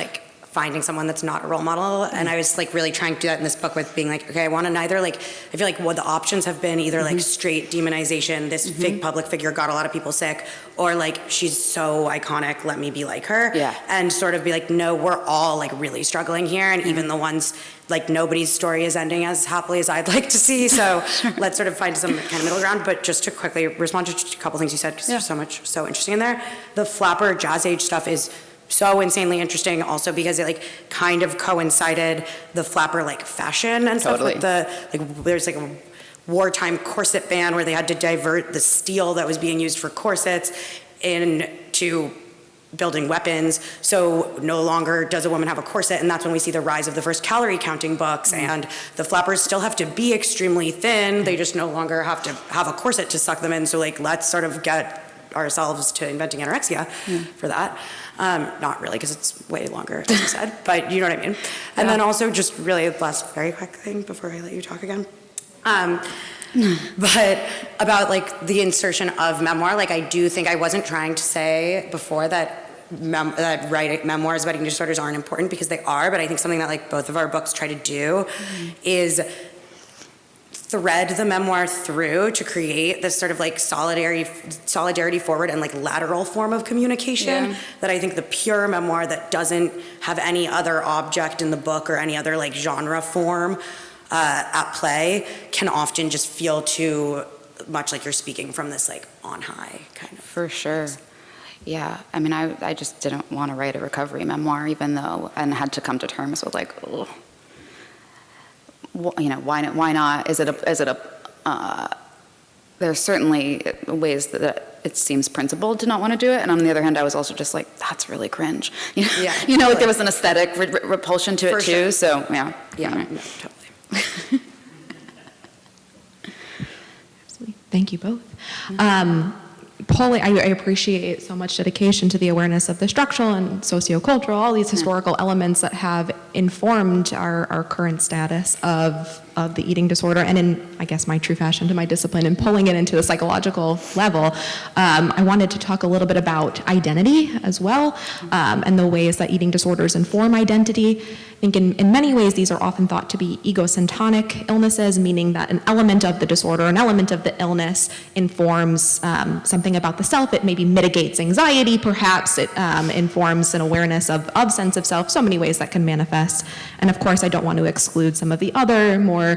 finding someone that's not a role model, and I was really trying to do that in this book with being okay, I want to neither I feel like what the options have been either straight demonization, this fake public figure got a lot of people sick, or she's so iconic, let me be like her, and sort of be no, we're all really struggling here, and even the ones nobody's story is ending as happily as I'd like to see, so let's sort of find some kind of middle ground. But just to quickly respond to a couple things you said, because there's so much so interesting in there. The flapper Jazz Age stuff is so insanely interesting, also because it kind of coincided the flapper fashion and stuff with the there's a wartime corset ban where they had to divert the steel that was being used for corsets into building weapons, so no longer does a woman have a corset, and that's when we see the rise of the first calorie counting books, and the flappers still have to be extremely thin, they just no longer have to have a corset to suck them in, so let's sort of get ourselves to inventing anorexia for that. Not really, because it's way longer, as you said, but you know what I mean. And then also just really last very quick thing before I let you talk again. But about the insertion of memoir, I do think I wasn't trying to say before that writing memoirs about eating disorders aren't important, because they are, but I think something that both of our books try to do is thread the memoir through to create this sort of solidarity forward and lateral form of communication that I think the pure memoir that doesn't have any other object in the book or any other genre form at play can often just feel too much like you're speaking from this on high kind of. For sure. Yeah, I mean, I just didn't want to write a recovery memoir, even though, and had to come to terms with why not? There's certainly ways that it seems principled to not want to do it, and on the other hand, I was also just that's really cringe. Totally. There was an aesthetic repulsion to it too. Sure. So yeah, no, totally. Absolutely. Thank you both. Polly, I appreciate so much dedication to the awareness of the structural and sociocultural, all these historical elements that have informed our current status of the eating disorder, and in, I guess, my true fashion to my discipline, and pulling it into the psychological level. I wanted to talk a little bit about identity as well, and the ways that eating disorders inform identity. I think in many ways these are often thought to be egocentric illnesses, meaning that an element of the disorder, an element of the illness informs something about the self. It maybe mitigates anxiety, perhaps. It informs an awareness of sense of self, so many ways that can manifest. And of course, I don't want to exclude some of the other more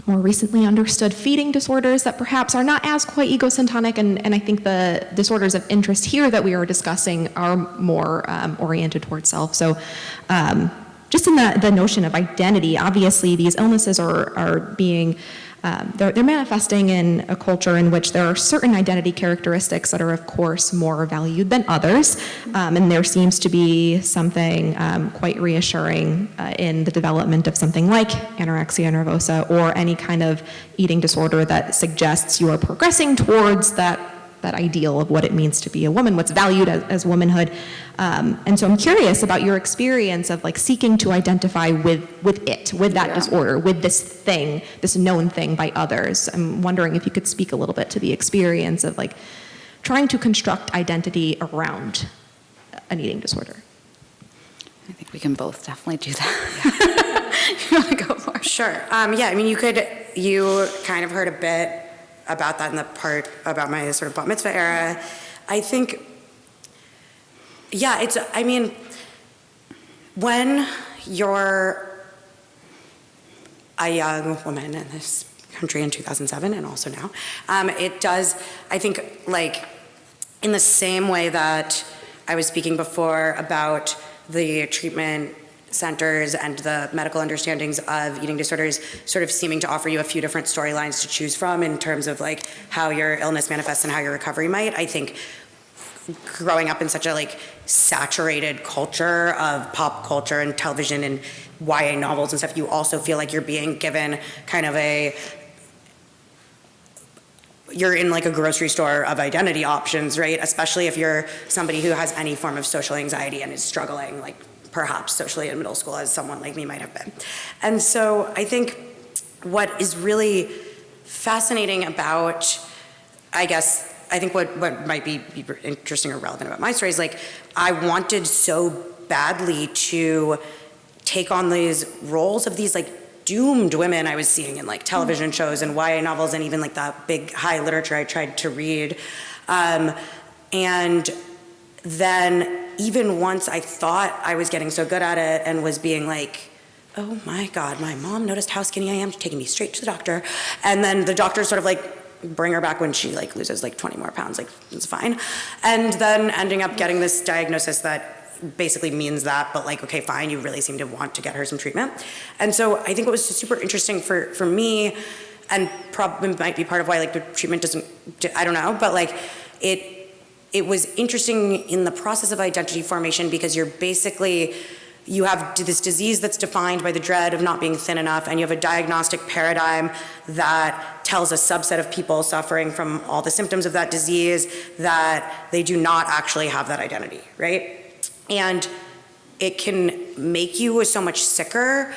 more recently understood feeding disorders that perhaps are not as quite egosyntonic, and I think the disorders of interest here that we are discussing are more oriented towards self. So just in the notion of identity, obviously these illnesses are being, they're manifesting in a culture in which there are certain identity characteristics that are, of course, more valued than others. And there seems to be something quite reassuring in the development of something like anorexia nervosa or any kind of eating disorder that suggests you are progressing towards that ideal of what it means to be a woman, what's valued as womanhood. And so I'm curious about your experience of like seeking to identify with that disorder, with this thing, this known thing by others. I'm wondering if you could speak a little bit to the experience of like trying to construct identity around an eating disorder. I think we can both definitely do that. You want to go for it? Sure. Yeah, I mean, you kind of heard a bit about that in the part about my sort of bat mitzvah era. I think, yeah, when you're a young woman in this country in 2007 and also now, it does, I think, like, in the same way that I was speaking before about the treatment centers and the medical understandings of eating disorders sort of seeming to offer you a few different storylines to choose from in terms of like how your illness manifests and how your recovery might. I think growing up in such a like saturated culture of pop culture and television and YA novels and stuff, you also feel like you're being given kind of you're in like a grocery store of identity options, right? Especially if you're somebody who has any form of social anxiety and is struggling, like perhaps socially in middle school, as someone like me might have been. And so I think what is really fascinating about, I think what might be interesting or relevant about my story is like, I wanted so badly to take on these roles of these like doomed women I was seeing in like television shows and YA novels and even like that big high literature I tried to read. And then even once I thought I was getting so good at it and was being like, oh my God, my mom noticed how skinny I am, she's taking me straight to the doctor. And then the doctor sort of like bring her back when she like loses like 20 more pounds, like it's fine. And then ending up getting this diagnosis that basically means that, but like, okay, fine, you really seem to want to get her some treatment. And so I think it was super interesting for me, and probably might be part of why like the treatment doesn't, I don't know, but like it was interesting in the process of identity formation because you have this disease that's defined by the dread of not being thin enough, and you have a diagnostic paradigm that tells a subset of people suffering from all the symptoms of that disease that they do not actually have that identity, right? And it can make you so much sicker,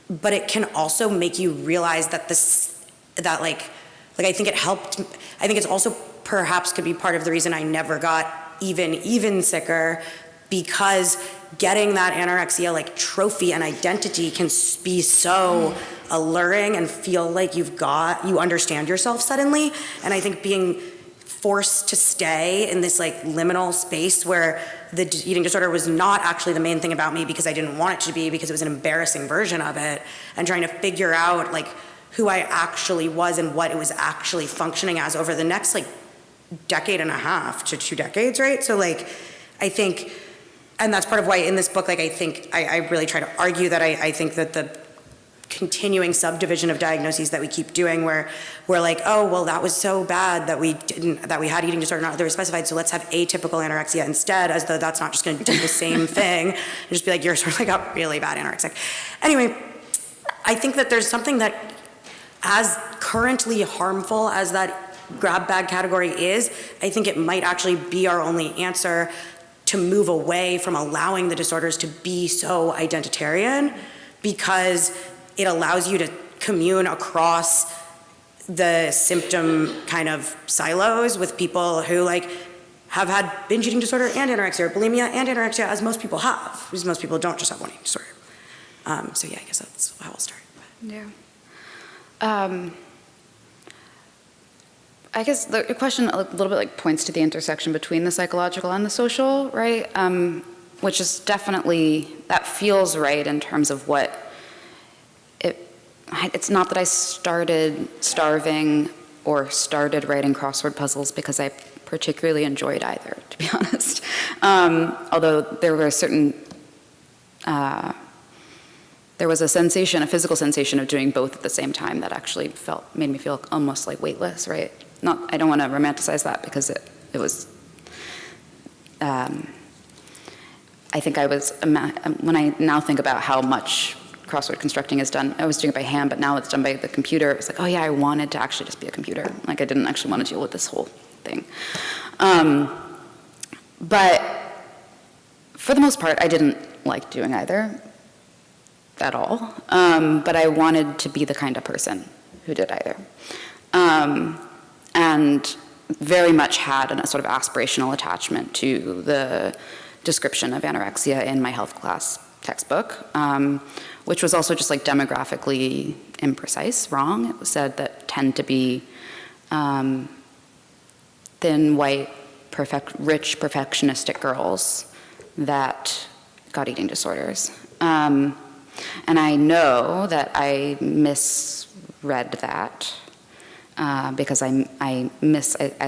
but it can also make you realize that I think it helped. I think it's also perhaps could be part of the reason I never got even sicker, because getting that anorexia like trophy and identity can be so alluring and feel like you understand yourself suddenly. And I think being forced to stay in this like liminal space where the eating disorder was not actually the main thing about me because I didn't want it to be, because it was an embarrassing version of it, and trying to figure out like who I actually was and what it was actually functioning as over the next like decade and a half to 2 decades, right? So like, I think, and that's part of why in this book, like I think I really try to argue that I think that the continuing subdivision of diagnoses that we keep doing, where we're like, oh, well, that was so bad that we had eating disorder, not that they were specified, so let's have atypical anorexia instead, as though that's not just going to do the same thing, and just be like, you're sort of like a really bad anorexic. Anyway, I think that there's something that, as currently harmful as that grab bag category is, I think it might actually be our only answer to move away from allowing the disorders to be so identitarian, because it allows you to commune across the symptom kind of silos with people who like have had binge eating disorder and anorexia, or bulimia and anorexia, as most people have, because most people don't just have one eating disorder. So yeah, I guess that's how I'll start. Yeah. I guess the question a little bit like points to the intersection between the psychological and the social, right? Which is definitely, that feels right in terms of what it it's not that I started starving or started writing crossword puzzles because I particularly enjoyed either, to be honest. Although there were there was a sensation, a physical sensation of doing both at the same time that actually made me feel almost like weightless, right? I don't want to romanticize that because it was, I think when I now think about how much crossword constructing is done, I was doing it by hand, but now it's done by the computer. It's like, oh yeah, I wanted to actually just be a computer. Like I didn't actually want to deal with this whole thing. But for the most part, I didn't like doing either at all. But I wanted to be the kind of person who did either. And very much had a sort of aspirational attachment to the description of anorexia in my health class textbook, which was also just like demographically imprecise, wrong. It was said that tend to be thin, white, rich, perfectionistic girls that got eating disorders. And I know that I misread that because I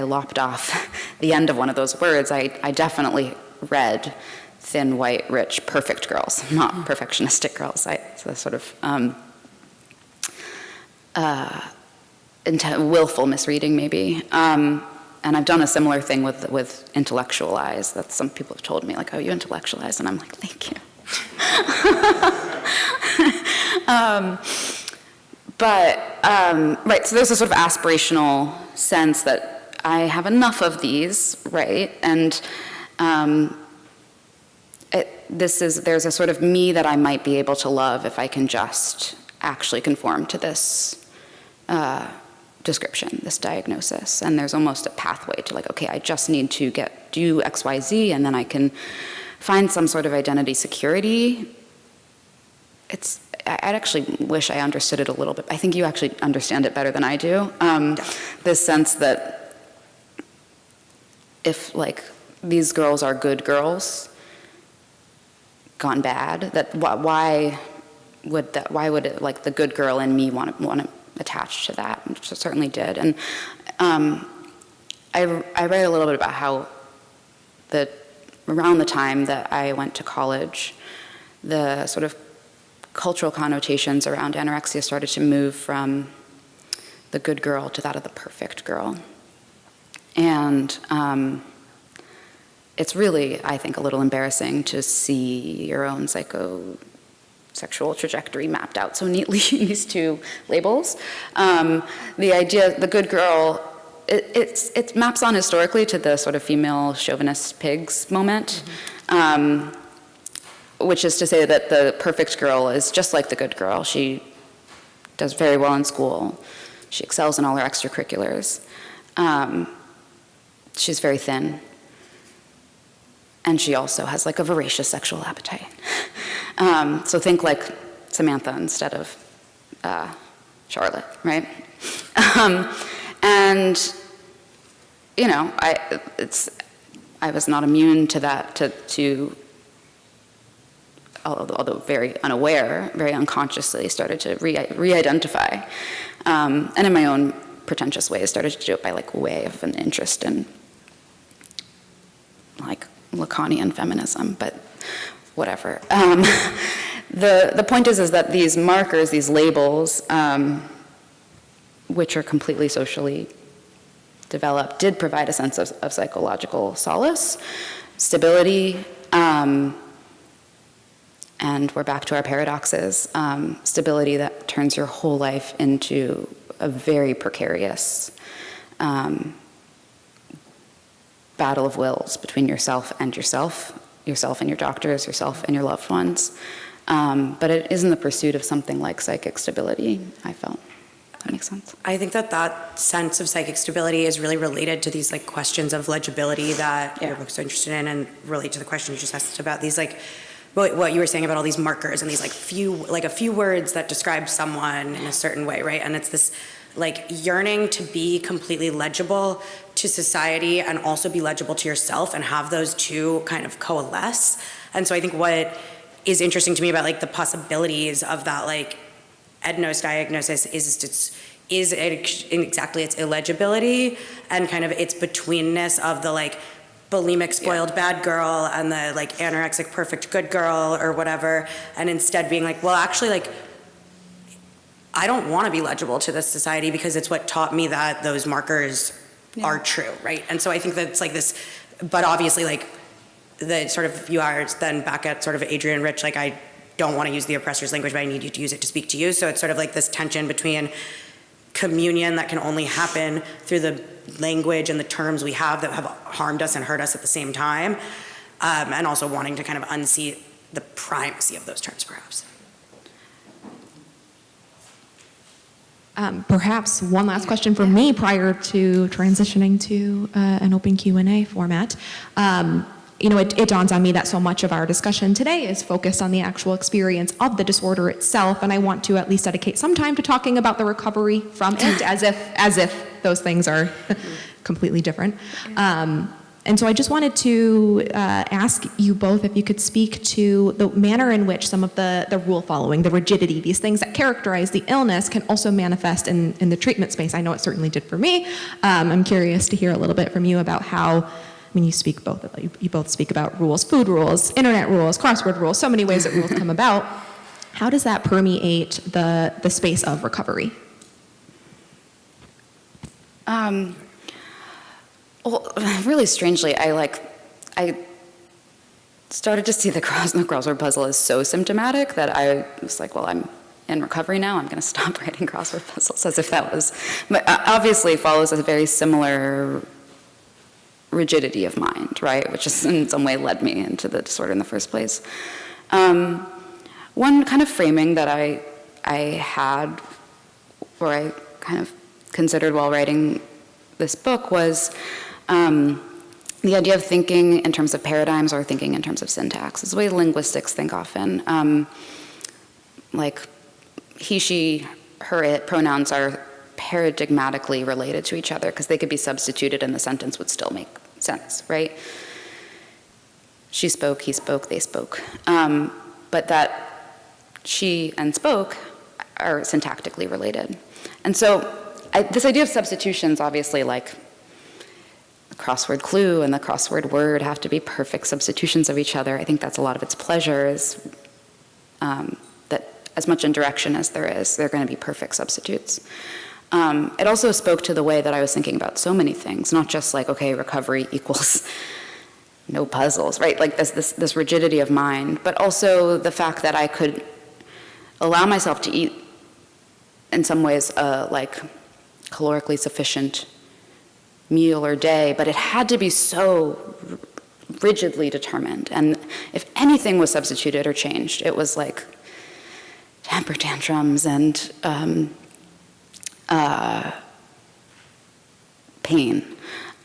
lopped off the end of one of those words. I definitely read thin, white, rich, perfect girls, not perfectionistic girls. So sort of willful misreading, maybe. And I've done a similar thing with intellectualize. That some people have told me, like, oh, you intellectualize, and I'm like, thank you. Right, so there's a sort of aspirational sense that I have enough of these, right? And there's a sort of me that I might be able to love if I can just actually conform to this description, this diagnosis. And there's almost a pathway to like, okay, I just need to do X, Y, Z, and then I can find some sort of identity security. I'd actually wish I understood it a little bit. I think you actually understand it better than I do. This sense that if like these girls are good girls gone bad, that why would it, like the good girl in me want to attach to that? Which it certainly did. And I read a little bit about how around the time that I went to college, the sort of cultural connotations around anorexia started to move from the good girl to that of the perfect girl. And it's really, I think, a little embarrassing to see your own psychosexual trajectory mapped out so neatly in these two labels. The idea, the good girl, it maps on historically to the sort of female chauvinist pigs moment. Mm-hmm. Which is to say that the perfect girl is just like the good girl. She does very well in school. She excels in all her extracurriculars. She's very thin. And she also has like a voracious sexual appetite. So think like Samantha instead of Charlotte, right? And, you know, I was not immune to that, to although very unaware, very unconsciously started to re-identify. And in my own pretentious ways, started to do it by like way of an interest in like Lacanian feminism, but whatever. The point is that these markers, these labels, which are completely socially developed, did provide a sense of psychological solace, stability, and we're back to our paradoxes, stability that turns your whole life into a very precarious battle of wills between yourself and yourself and your doctors, yourself and your loved ones. But it is in the pursuit of something like psychic stability, I felt. That makes sense. I think that sense of psychic stability is really related to these like questions of legibility that your book's so interested in, and relate to the question you just asked about these like what you were saying about all these markers and these a few words that describe someone in a certain way, right? And it's this like yearning to be completely legible to society and also be legible to yourself, and have those two kind of coalesce. And so I think what is interesting to me about like the possibilities of that like Ednos diagnosis is exactly its illegibility and kind of its betweenness of the like bulimic spoiled bad girl and the like anorexic perfect good girl or whatever, and instead being like, well, actually, like, I don't want to be legible to this society because it's what taught me that those markers are true, right? And so I think that's like this, but obviously like the sort of, you are then back at sort of Adrienne Rich, like I don't want to use the oppressor's language, but I need you to use it to speak to you. So it's sort of like this tension between communion that can only happen through the language and the terms we have that have harmed us and hurt us at the same time, and also wanting to kind of unsee the primacy of those terms, perhaps. Perhaps one last question from me prior to transitioning to an open Q&A format. It dawns on me that so much of our discussion today is focused on the actual experience of the disorder itself, and I want to at least dedicate some time to talking about the recovery from it, as if those things are completely different. And so I just wanted to ask you both if you could speak to the manner in which some of the rule following, the rigidity, these things that characterize the illness can also manifest in the treatment space. I know it certainly did for me. I'm curious to hear a little bit from you about how, you both speak about rules, food rules, internet rules, crossword rules, so many ways that rules come about. How does that permeate the space of recovery? Well, really strangely, I started to see the crossword puzzle as so symptomatic that I was like, well, I'm in recovery now, I'm going to stop writing crossword puzzles, as if that was, but obviously follows a very similar rigidity of mind, right, which is in some way led me into the disorder in the first place. One kind of framing that I had, or I kind of considered while writing this book, was the idea of thinking in terms of paradigms or thinking in terms of syntax. It's the way linguistics think often. Like he, she, her, it pronouns are paradigmatically related to each other because they could be substituted and the sentence would still make sense, right? She spoke, he spoke, they spoke. But that she and spoke are syntactically related. And so this idea of substitutions, obviously, like the crossword clue and the crossword word have to be perfect substitutions of each other. I think that's a lot of its pleasure is that as much indirection as there is, they're going to be perfect substitutes. It also spoke to the way that I was thinking about so many things, not just like, okay, recovery equals no puzzles, right? Like this rigidity of mind, but also the fact that I could allow myself to eat in some ways like calorically sufficient meal or day, but it had to be so rigidly determined. And if anything was substituted or changed, it was like temper tantrums and pain.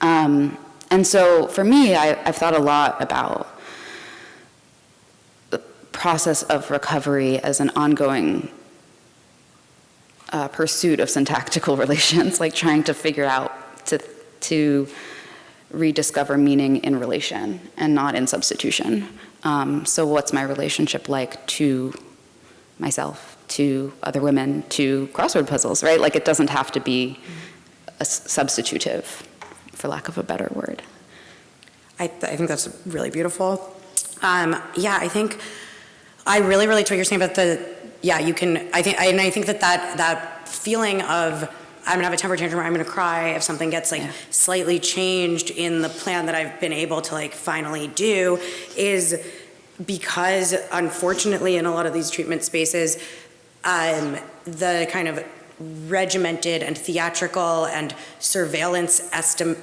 And so for me, I've thought a lot about the process of recovery as an ongoing pursuit of syntactical relations, like trying to figure out to rediscover meaning in relation and not in substitution. So what's my relationship like to myself, to other women, to crossword puzzles, right? Like it doesn't have to be a substitutive, for lack of a better word. I think that's really beautiful. I think I really relate to what you're saying about I think that feeling of I'm gonna have a temper tantrum or I'm gonna cry if something gets slightly changed in the plan that I've been able to finally do is because unfortunately in a lot of these treatment spaces, the kind of regimented and theatrical and surveillance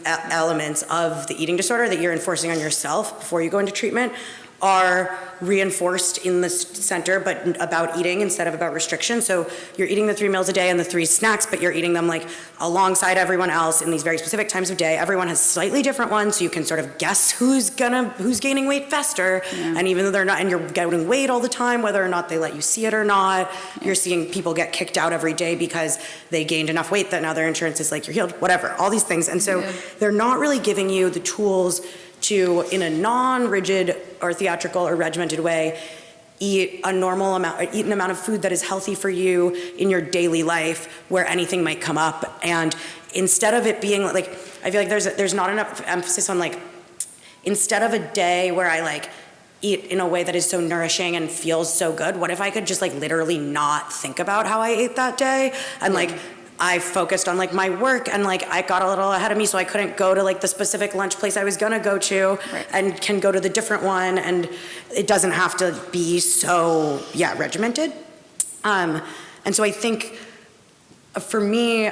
elements of the eating disorder that you're enforcing on yourself before you go into treatment are reinforced in the center, but about eating instead of about restriction. So you're eating the 3 meals a day and the 3 snacks, but you're eating them alongside everyone else in these very specific times of day. Everyone has slightly different ones, so you can sort of guess who's gaining weight faster. Yeah. And even though they're not, and you're getting weight all the time, whether or not they let you see it or not, you're seeing people get kicked out every day because they gained enough weight that now their insurance is like, you're healed, whatever, all these things. And so they're not really giving you the tools to, in a non-rigid or theatrical or regimented way, eat an amount of food that is healthy for you in your daily life where anything might come up. And instead of it being like, I feel like there's not enough emphasis on like, instead of a day where I like eat in a way that is so nourishing and feels so good, what if I could just like literally not think about how I ate that day? And like, I focused on like my work, and like I got a little ahead of me, so I couldn't go to like the specific lunch place I was gonna go to, and can go to the different one, and it doesn't have to be so regimented. And so I think for me,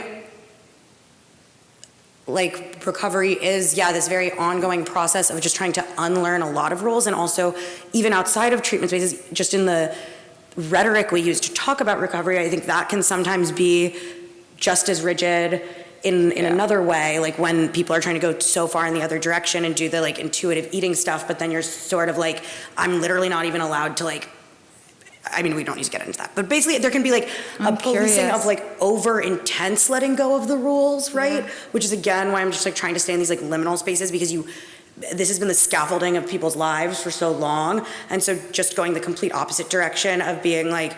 like recovery is this very ongoing process of just trying to unlearn a lot of rules, and also even outside of treatment spaces, just in the rhetoric we use to talk about recovery, I think that can sometimes be just as rigid in another way, like when people are trying to go so far in the other direction and do the like intuitive eating stuff, but then you're sort of like, I'm literally not even allowed to like, I mean, we don't need to get into that, but basically there can be like a policing of like over intense letting go of the rules, right? Which is again why I'm just like trying to stay in these like liminal spaces, because this has been the scaffolding of people's lives for so long. And so just going the complete opposite direction of being like,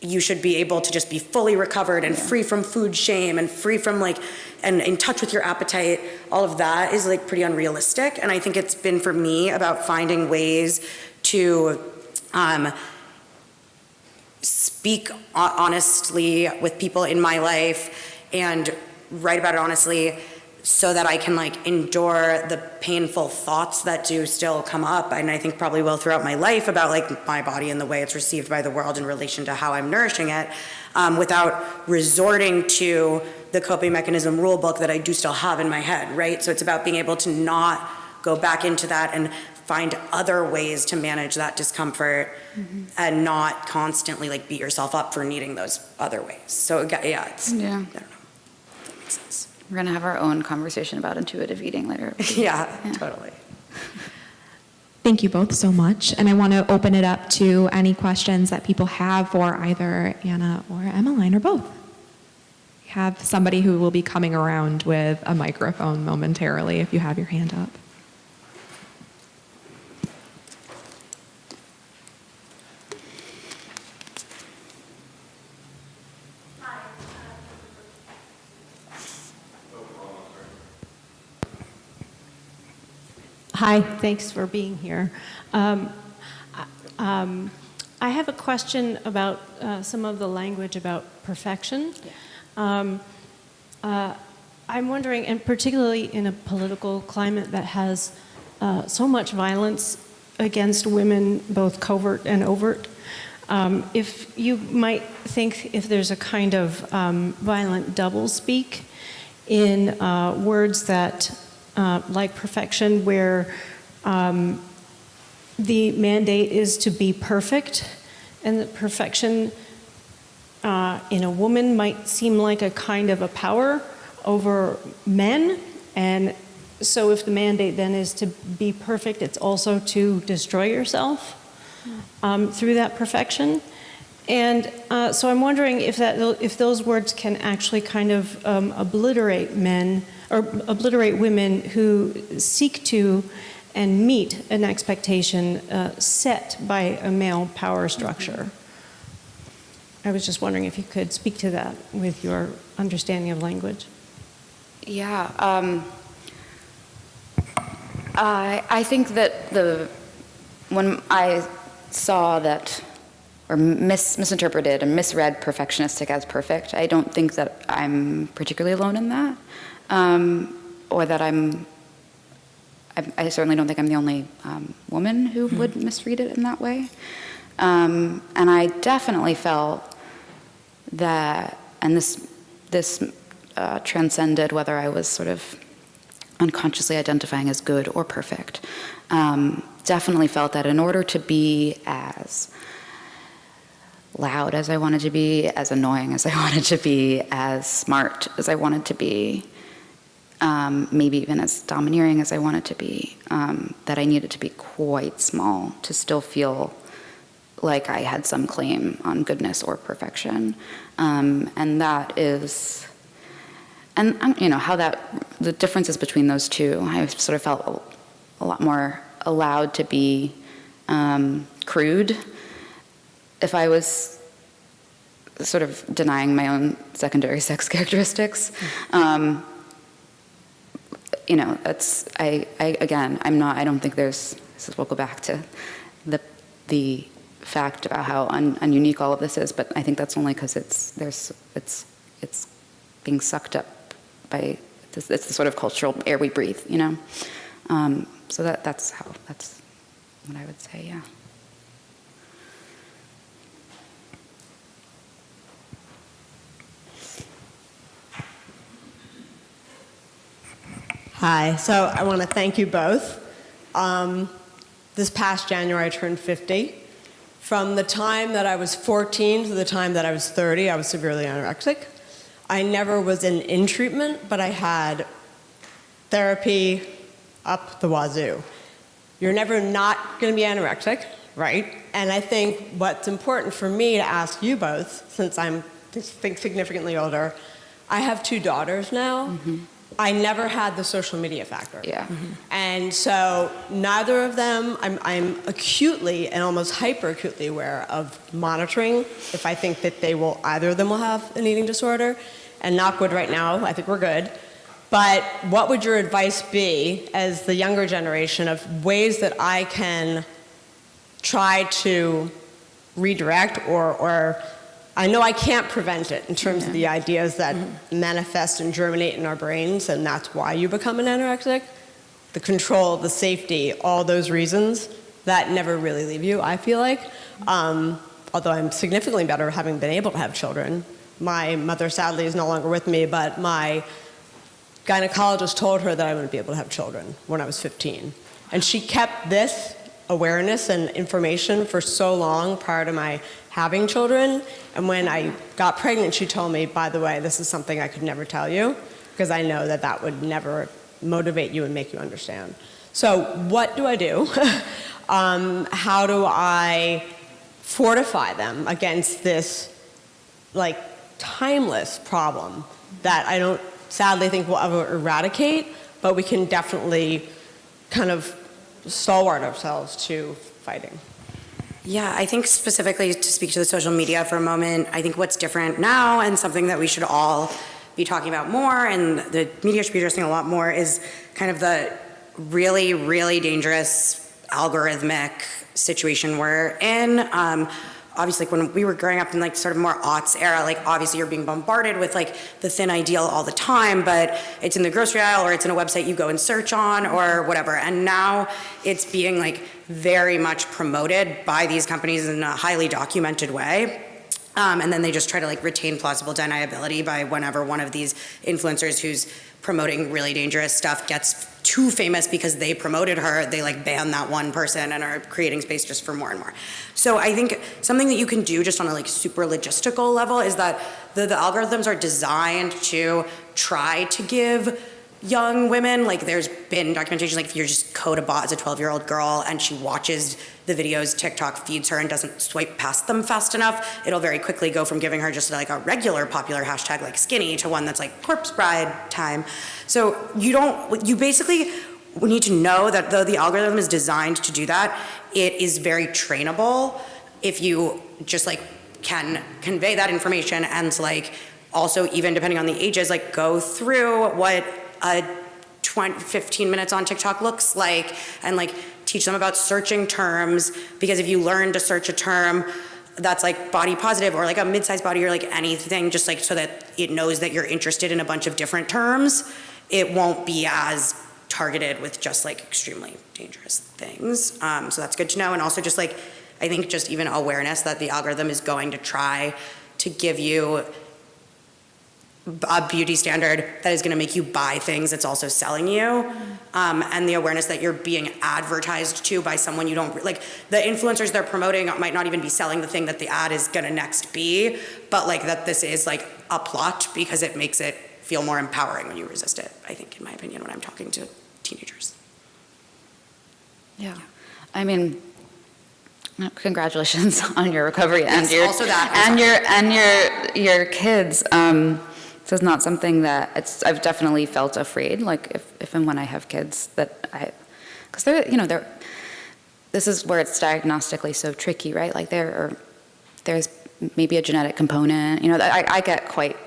you should be able to just be fully recovered and free from food shame and free from like, and in touch with your appetite, all of that is like pretty unrealistic. And I think it's been for me about finding ways to speak honestly with people in my life and write about it honestly, so that I can like endure the painful thoughts that do still come up, and I think probably will throughout my life, about like my body and the way it's received by the world in relation to how I'm nourishing it, without resorting to the coping mechanism rule book that I do still have in my head, right? So it's about being able to not go back into that and find other ways to manage that discomfort, and not constantly like beat yourself up for needing those other ways. So it's, I don't know. That makes sense. We're going to have our own conversation about intuitive eating later. Yeah, totally. Thank you both so much. And I want to open it up to any questions that people have for either Anna or Emmeline or both. We have somebody who will be coming around with a microphone momentarily if you have your hand up. Hi, thanks for being here. I have a question about some of the language about perfection. I'm wondering, and particularly in a political climate that has so much violence against women, both covert and overt, if you might think if there's a kind of violent doublespeak in words that like perfection, where the mandate is to be perfect, and that perfection in a woman might seem like a kind of a power over men. And so if the mandate then is to be perfect, it's also to destroy yourself through that perfection. And so I'm wondering if those words can actually kind of obliterate men, or obliterate women who seek to and meet an expectation set by a male power structure. I was just wondering if you could speak to that with your understanding of language. Yeah, I think that when I saw that, or misinterpreted and misread perfectionistic as perfect, I don't think that I'm particularly alone in that, or that I certainly don't think I'm the only woman who would misread it in that way. And I definitely felt that, and this transcended whether I was sort of unconsciously identifying as good or perfect, definitely felt that in order to be as loud as I wanted to be, as annoying as I wanted to be, as smart as I wanted to be, maybe even as domineering as I wanted to be, that I needed to be quite small to still feel like I had some claim on goodness or perfection. And that is, and you know, how the differences between those two, I sort of felt a lot more allowed to be crude if I was sort of denying my own secondary sex characteristics. You know, that's, again, I don't think there's, we'll go back to the fact about how ununique all of this is, but I think that's only because it's being sucked up by, it's the sort of cultural air we breathe, you know? So that's what I would say, yeah. Hi, so I want to thank you both. This past January I turned 50. From the time that I was 14 to the time that I was 30, I was severely anorexic. I never was in treatment, but I had therapy up the wazoo. You're never not going to be anorexic, right? And I think what's important for me to ask you both, since I'm significantly older, I have 2 daughters now. Mm-hmm. I never had the social media factor. Yeah. Mm-hmm. And so neither of them, I'm acutely and almost hyper acutely aware of monitoring if I think that either of them will have an eating disorder. And knock wood right now, I think we're good. But what would your advice be as the younger generation of ways that I can try to redirect or I know I can't prevent it in terms of the ideas that manifest and germinate in our brains, and that's why you become an anorexic. The control, the safety, all those reasons that never really leave you, I feel like. Although I'm significantly better having been able to have children. My mother sadly is no longer with me, but my gynecologist told her that I wouldn't be able to have children when I was 15. And she kept this awareness and information for so long prior to my having children. And when I got pregnant, she told me, by the way, this is something I could never tell you because I know that would never motivate you and make you understand. So what do I do? How do I fortify them against this like timeless problem that I don't sadly think we'll ever eradicate, but we can definitely kind of stalwart ourselves to fighting? Yeah, I think specifically to speak to the social media for a moment, I think what's different now and something that we should all be talking about more and the media should be addressing a lot more is kind of the really, really dangerous algorithmic situation we're in. Obviously, like when we were growing up in like sort of more aughts era, like obviously you're being bombarded with like the thin ideal all the time, but it's in the grocery aisle or it's in a website you go and search on or whatever. And now it's being like very much promoted by these companies in a highly documented way. And then they just try to like retain plausible deniability by whenever one of these influencers who's promoting really dangerous stuff gets too famous because they promoted her, they like ban that one person and are creating space just for more and more. So I think something that you can do just on a like super logistical level is that the algorithms are designed to try to give young women, like there's been documentation, like if you just code a bot as a 12-year-old girl and she watches the videos TikTok feeds her and doesn't swipe past them fast enough, it'll very quickly go from giving her just like a regular popular hashtag like skinny to one that's like corpse bride time. So you basically need to know that though the algorithm is designed to do that, it is very trainable if you just like can convey that information and like also even depending on the ages, like go through what a 15 minutes on TikTok looks like and like teach them about searching terms, because if you learn to search a term that's like body positive or like a mid-sized body or like anything, just like so that it knows that you're interested in a bunch of different terms, it won't be as targeted with just like extremely dangerous things. So that's good to know. And also just like, I think just even awareness that the algorithm is going to try to give you a beauty standard that is going to make you buy things it's also selling you, and the awareness that you're being advertised to by someone you don't like. The influencers they're promoting might not even be selling the thing that the ad is going to next be, but like that this is like a plot because it makes it feel more empowering when you resist it, I think, in my opinion, when I'm talking to teenagers. Yeah. I mean, congratulations on your recovery and your also that, and your kids. This is not something that I've definitely felt afraid, like if and when I have kids, that because they're this is where it's diagnostically so tricky, right? Like there's maybe a genetic component. I get quite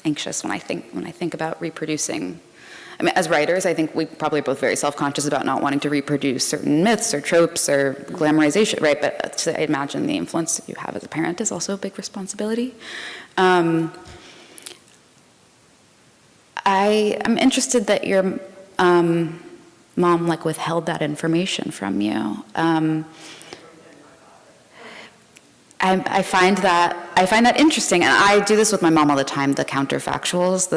anxious when I think about reproducing. I mean, as writers, I think we probably are both very self-conscious about not wanting to reproduce certain myths or tropes or glamorization, right? But I imagine the influence that you have as a parent is also a big responsibility. I'm interested that your mom withheld that information from you. I find that interesting, and I do this with my mom all the time. The counterfactuals,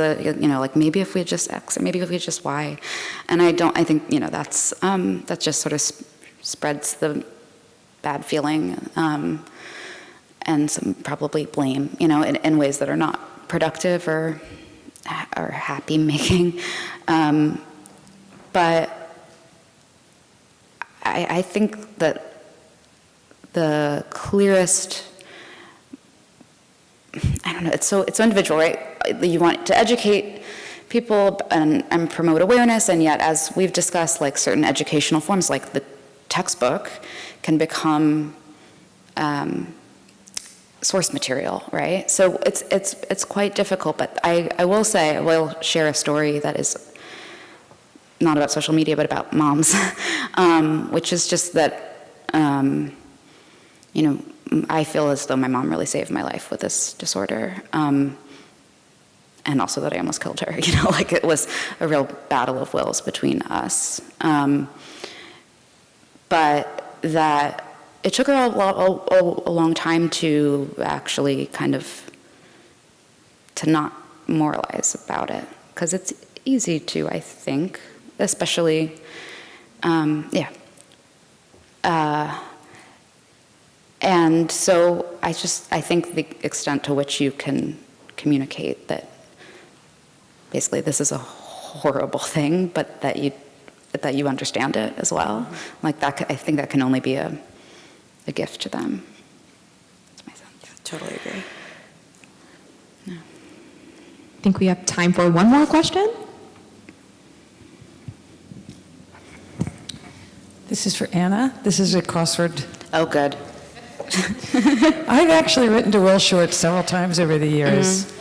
maybe if we had just X, or maybe if we had just Y, and I think that just sort of spreads the bad feeling and some probably blame, in ways that are not productive or happy making. But I think that the clearest, I don't know, it's so individual, right? You want to educate people and promote awareness, and yet, as we've discussed, certain educational forms, like the textbook, can become source material, right? So it's quite difficult, but I will share a story that is not about social media, but about moms, which is just that, I feel as though my mom really saved my life with this disorder, and also that I almost killed her. It was a real battle of wills between us. But that it took her a long time to actually to not moralize about it, because it's easy to, I think, especially, and so I think the extent to which you can communicate that basically this is a horrible thing, but that you understand it as well, I think that can only be a gift to them. That's my sense. Yeah, totally agree. Yeah. I think we have time for one more question. This is for Anna. This is a crossword. Oh, good. I've actually written to Will Short several times over the years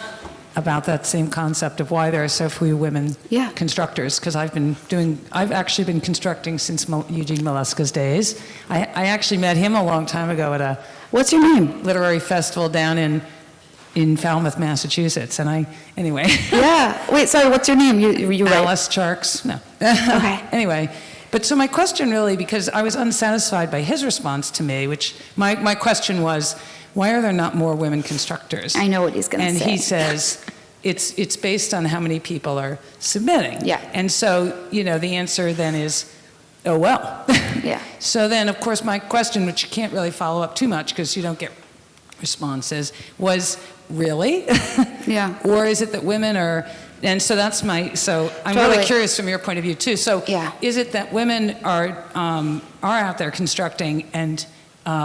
about that same concept of why there are so few women constructors, because I've actually been constructing since Eugene Molesca's days. I actually met him a long time ago at a What's your name? literary festival down in Falmouth, Massachusetts, and anyway. Yeah. Wait, sorry, what's your name? You write. Alice Charks. No. Okay. Anyway. But so my question really, because I was unsatisfied by his response to me, which my question was, why are there not more women constructors? I know what he's going to say. And he says, it's based on how many people are submitting. Yeah. And so, the answer then is, oh, well. Yeah. So then, of course, my question, which you can't really follow up too much because you don't get responses, was, really? Yeah. Or is it that women are... And so I'm Totally. really curious from your point of view too. So Yeah. is it that women are out there constructing and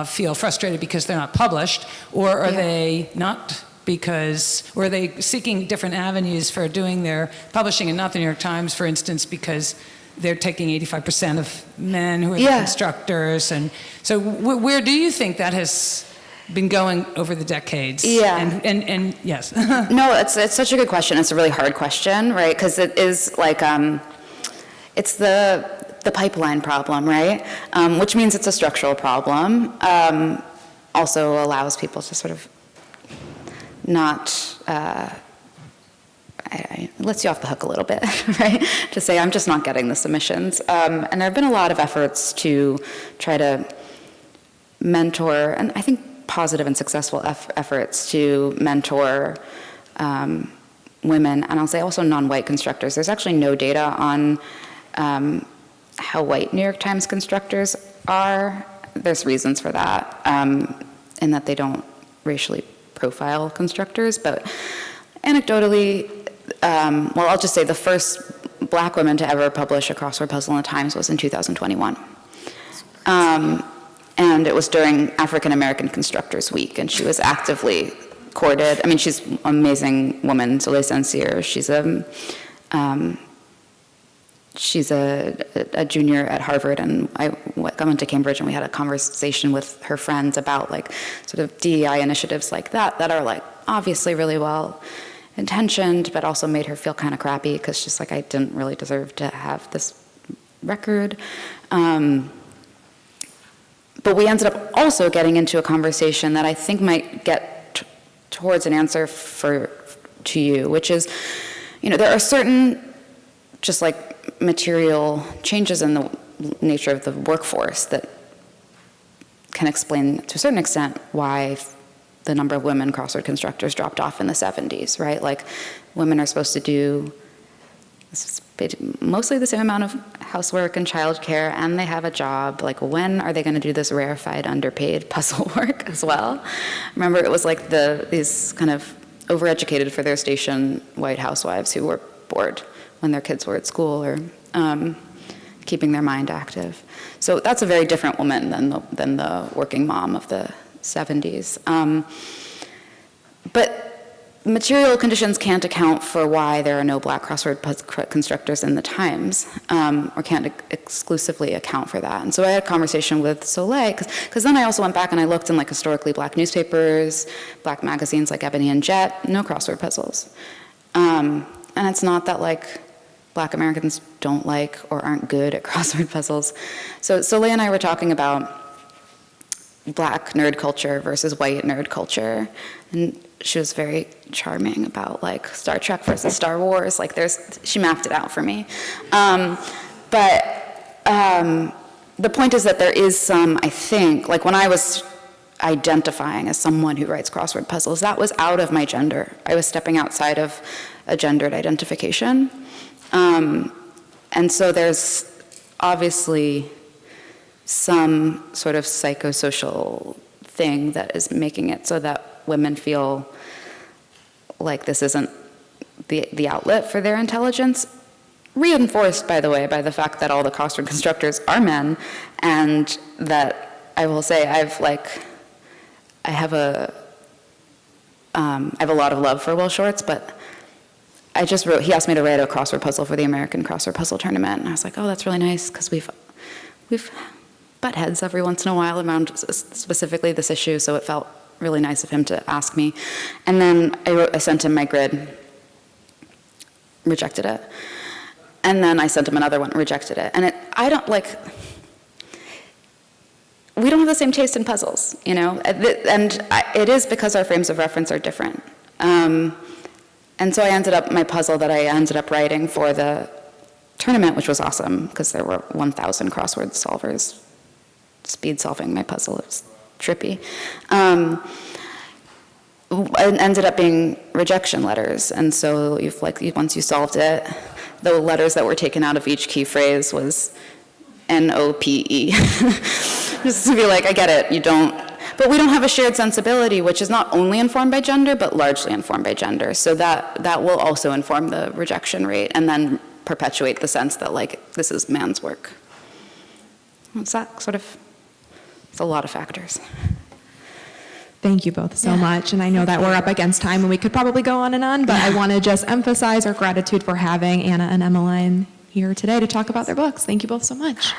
feel frustrated because they're not published, or are they not or are they seeking different avenues for doing their publishing and not the New York Times, for instance, because they're taking 85% of men who are the constructors? And so where do you think that has been going over the decades? Yeah. And yes. No, it's such a good question. It's a really hard question, right? Because it is it's the pipeline problem, right? Which means it's a structural problem. Also allows people to sort of not, it lets you off the hook a little bit, right? To say, I'm just not getting the submissions. And there have been a lot of efforts to try to mentor, and I think positive and successful efforts to mentor women, and I'll say also non-white constructors. There's actually no data on how white New York Times constructors are. There's reasons for that, in that they don't racially profile constructors, but anecdotally, I'll just say the first black woman to ever publish a crossword puzzle in the Times was in 2021. And it was during African American Constructors Week, and she was actively courted. I mean, she's an amazing woman, Soleil Saint-Cyr. She's she's a junior at Harvard, and I went to Cambridge, and we had a conversation with her friends about like sort of DEI initiatives like that are like obviously really well intentioned, but also made her feel kind of crappy because she's like, I didn't really deserve to have this record. But we ended up also getting into a conversation that I think might get towards an answer to you, which is, there are certain just like material changes in the nature of the workforce that can explain to a certain extent why the number of women crossword constructors dropped off in the 70s, right? Like women are supposed to do mostly the same amount of housework and childcare, and they have a job. Like, when are they going to do this rarefied, underpaid puzzle work as well? Remember, it was like these kind of overeducated for their station white housewives who were bored when their kids were at school or keeping their mind active. So that's a very different woman than the working mom of the 70s. But material conditions can't account for why there are no black crossword constructors in the Times, or can't exclusively account for that. And so I had a conversation with Soleil, because then I also went back and I looked in like historically black newspapers, black magazines like Ebony and Jet, no crossword puzzles. And it's not that like black Americans don't like or aren't good at crossword puzzles. So Soleil and I were talking about black nerd culture versus white nerd culture, and she was very charming about like Star Trek versus Star Wars. Like she mapped it out for me. But the point is that there is some, I think, like when I was identifying as someone who writes crossword puzzles, that was out of my gender. I was stepping outside of a gendered identification. And so there's obviously some sort of psychosocial thing that is making it so that women feel like this isn't the outlet for their intelligence, reinforced, by the way, by the fact that all the crossword constructors are men, and that I will say I have a lot of love for Will Shortz, but he asked me to write a crossword puzzle for the American Crossword Puzzle Tournament, and I was like, oh, that's really nice, because we've butt heads every once in a while around specifically this issue, so it felt really nice of him to ask me. And then I sent him my grid, rejected it. And then I sent him another one, rejected it. And we don't have the same taste in puzzles, and it is because our frames of reference are different. And so my puzzle that I ended up writing for the tournament, which was awesome, because there were 1,000 crossword solvers speed solving my puzzle. It was trippy. It ended up being rejection letters, and so once you solved it, the letters that were taken out of each key phrase was NOPE. Just to be like, I get it, but we don't have a shared sensibility, which is not only informed by gender, but largely informed by gender. So that will also inform the rejection rate, and then perpetuate the sense that this is man's work. It's a lot of factors. Thank you both so much. And I know that we're up against time and we could probably go on and on, but I want to just emphasize our gratitude for having Anna and Emmeline here today to talk about their books. Thank you both so much.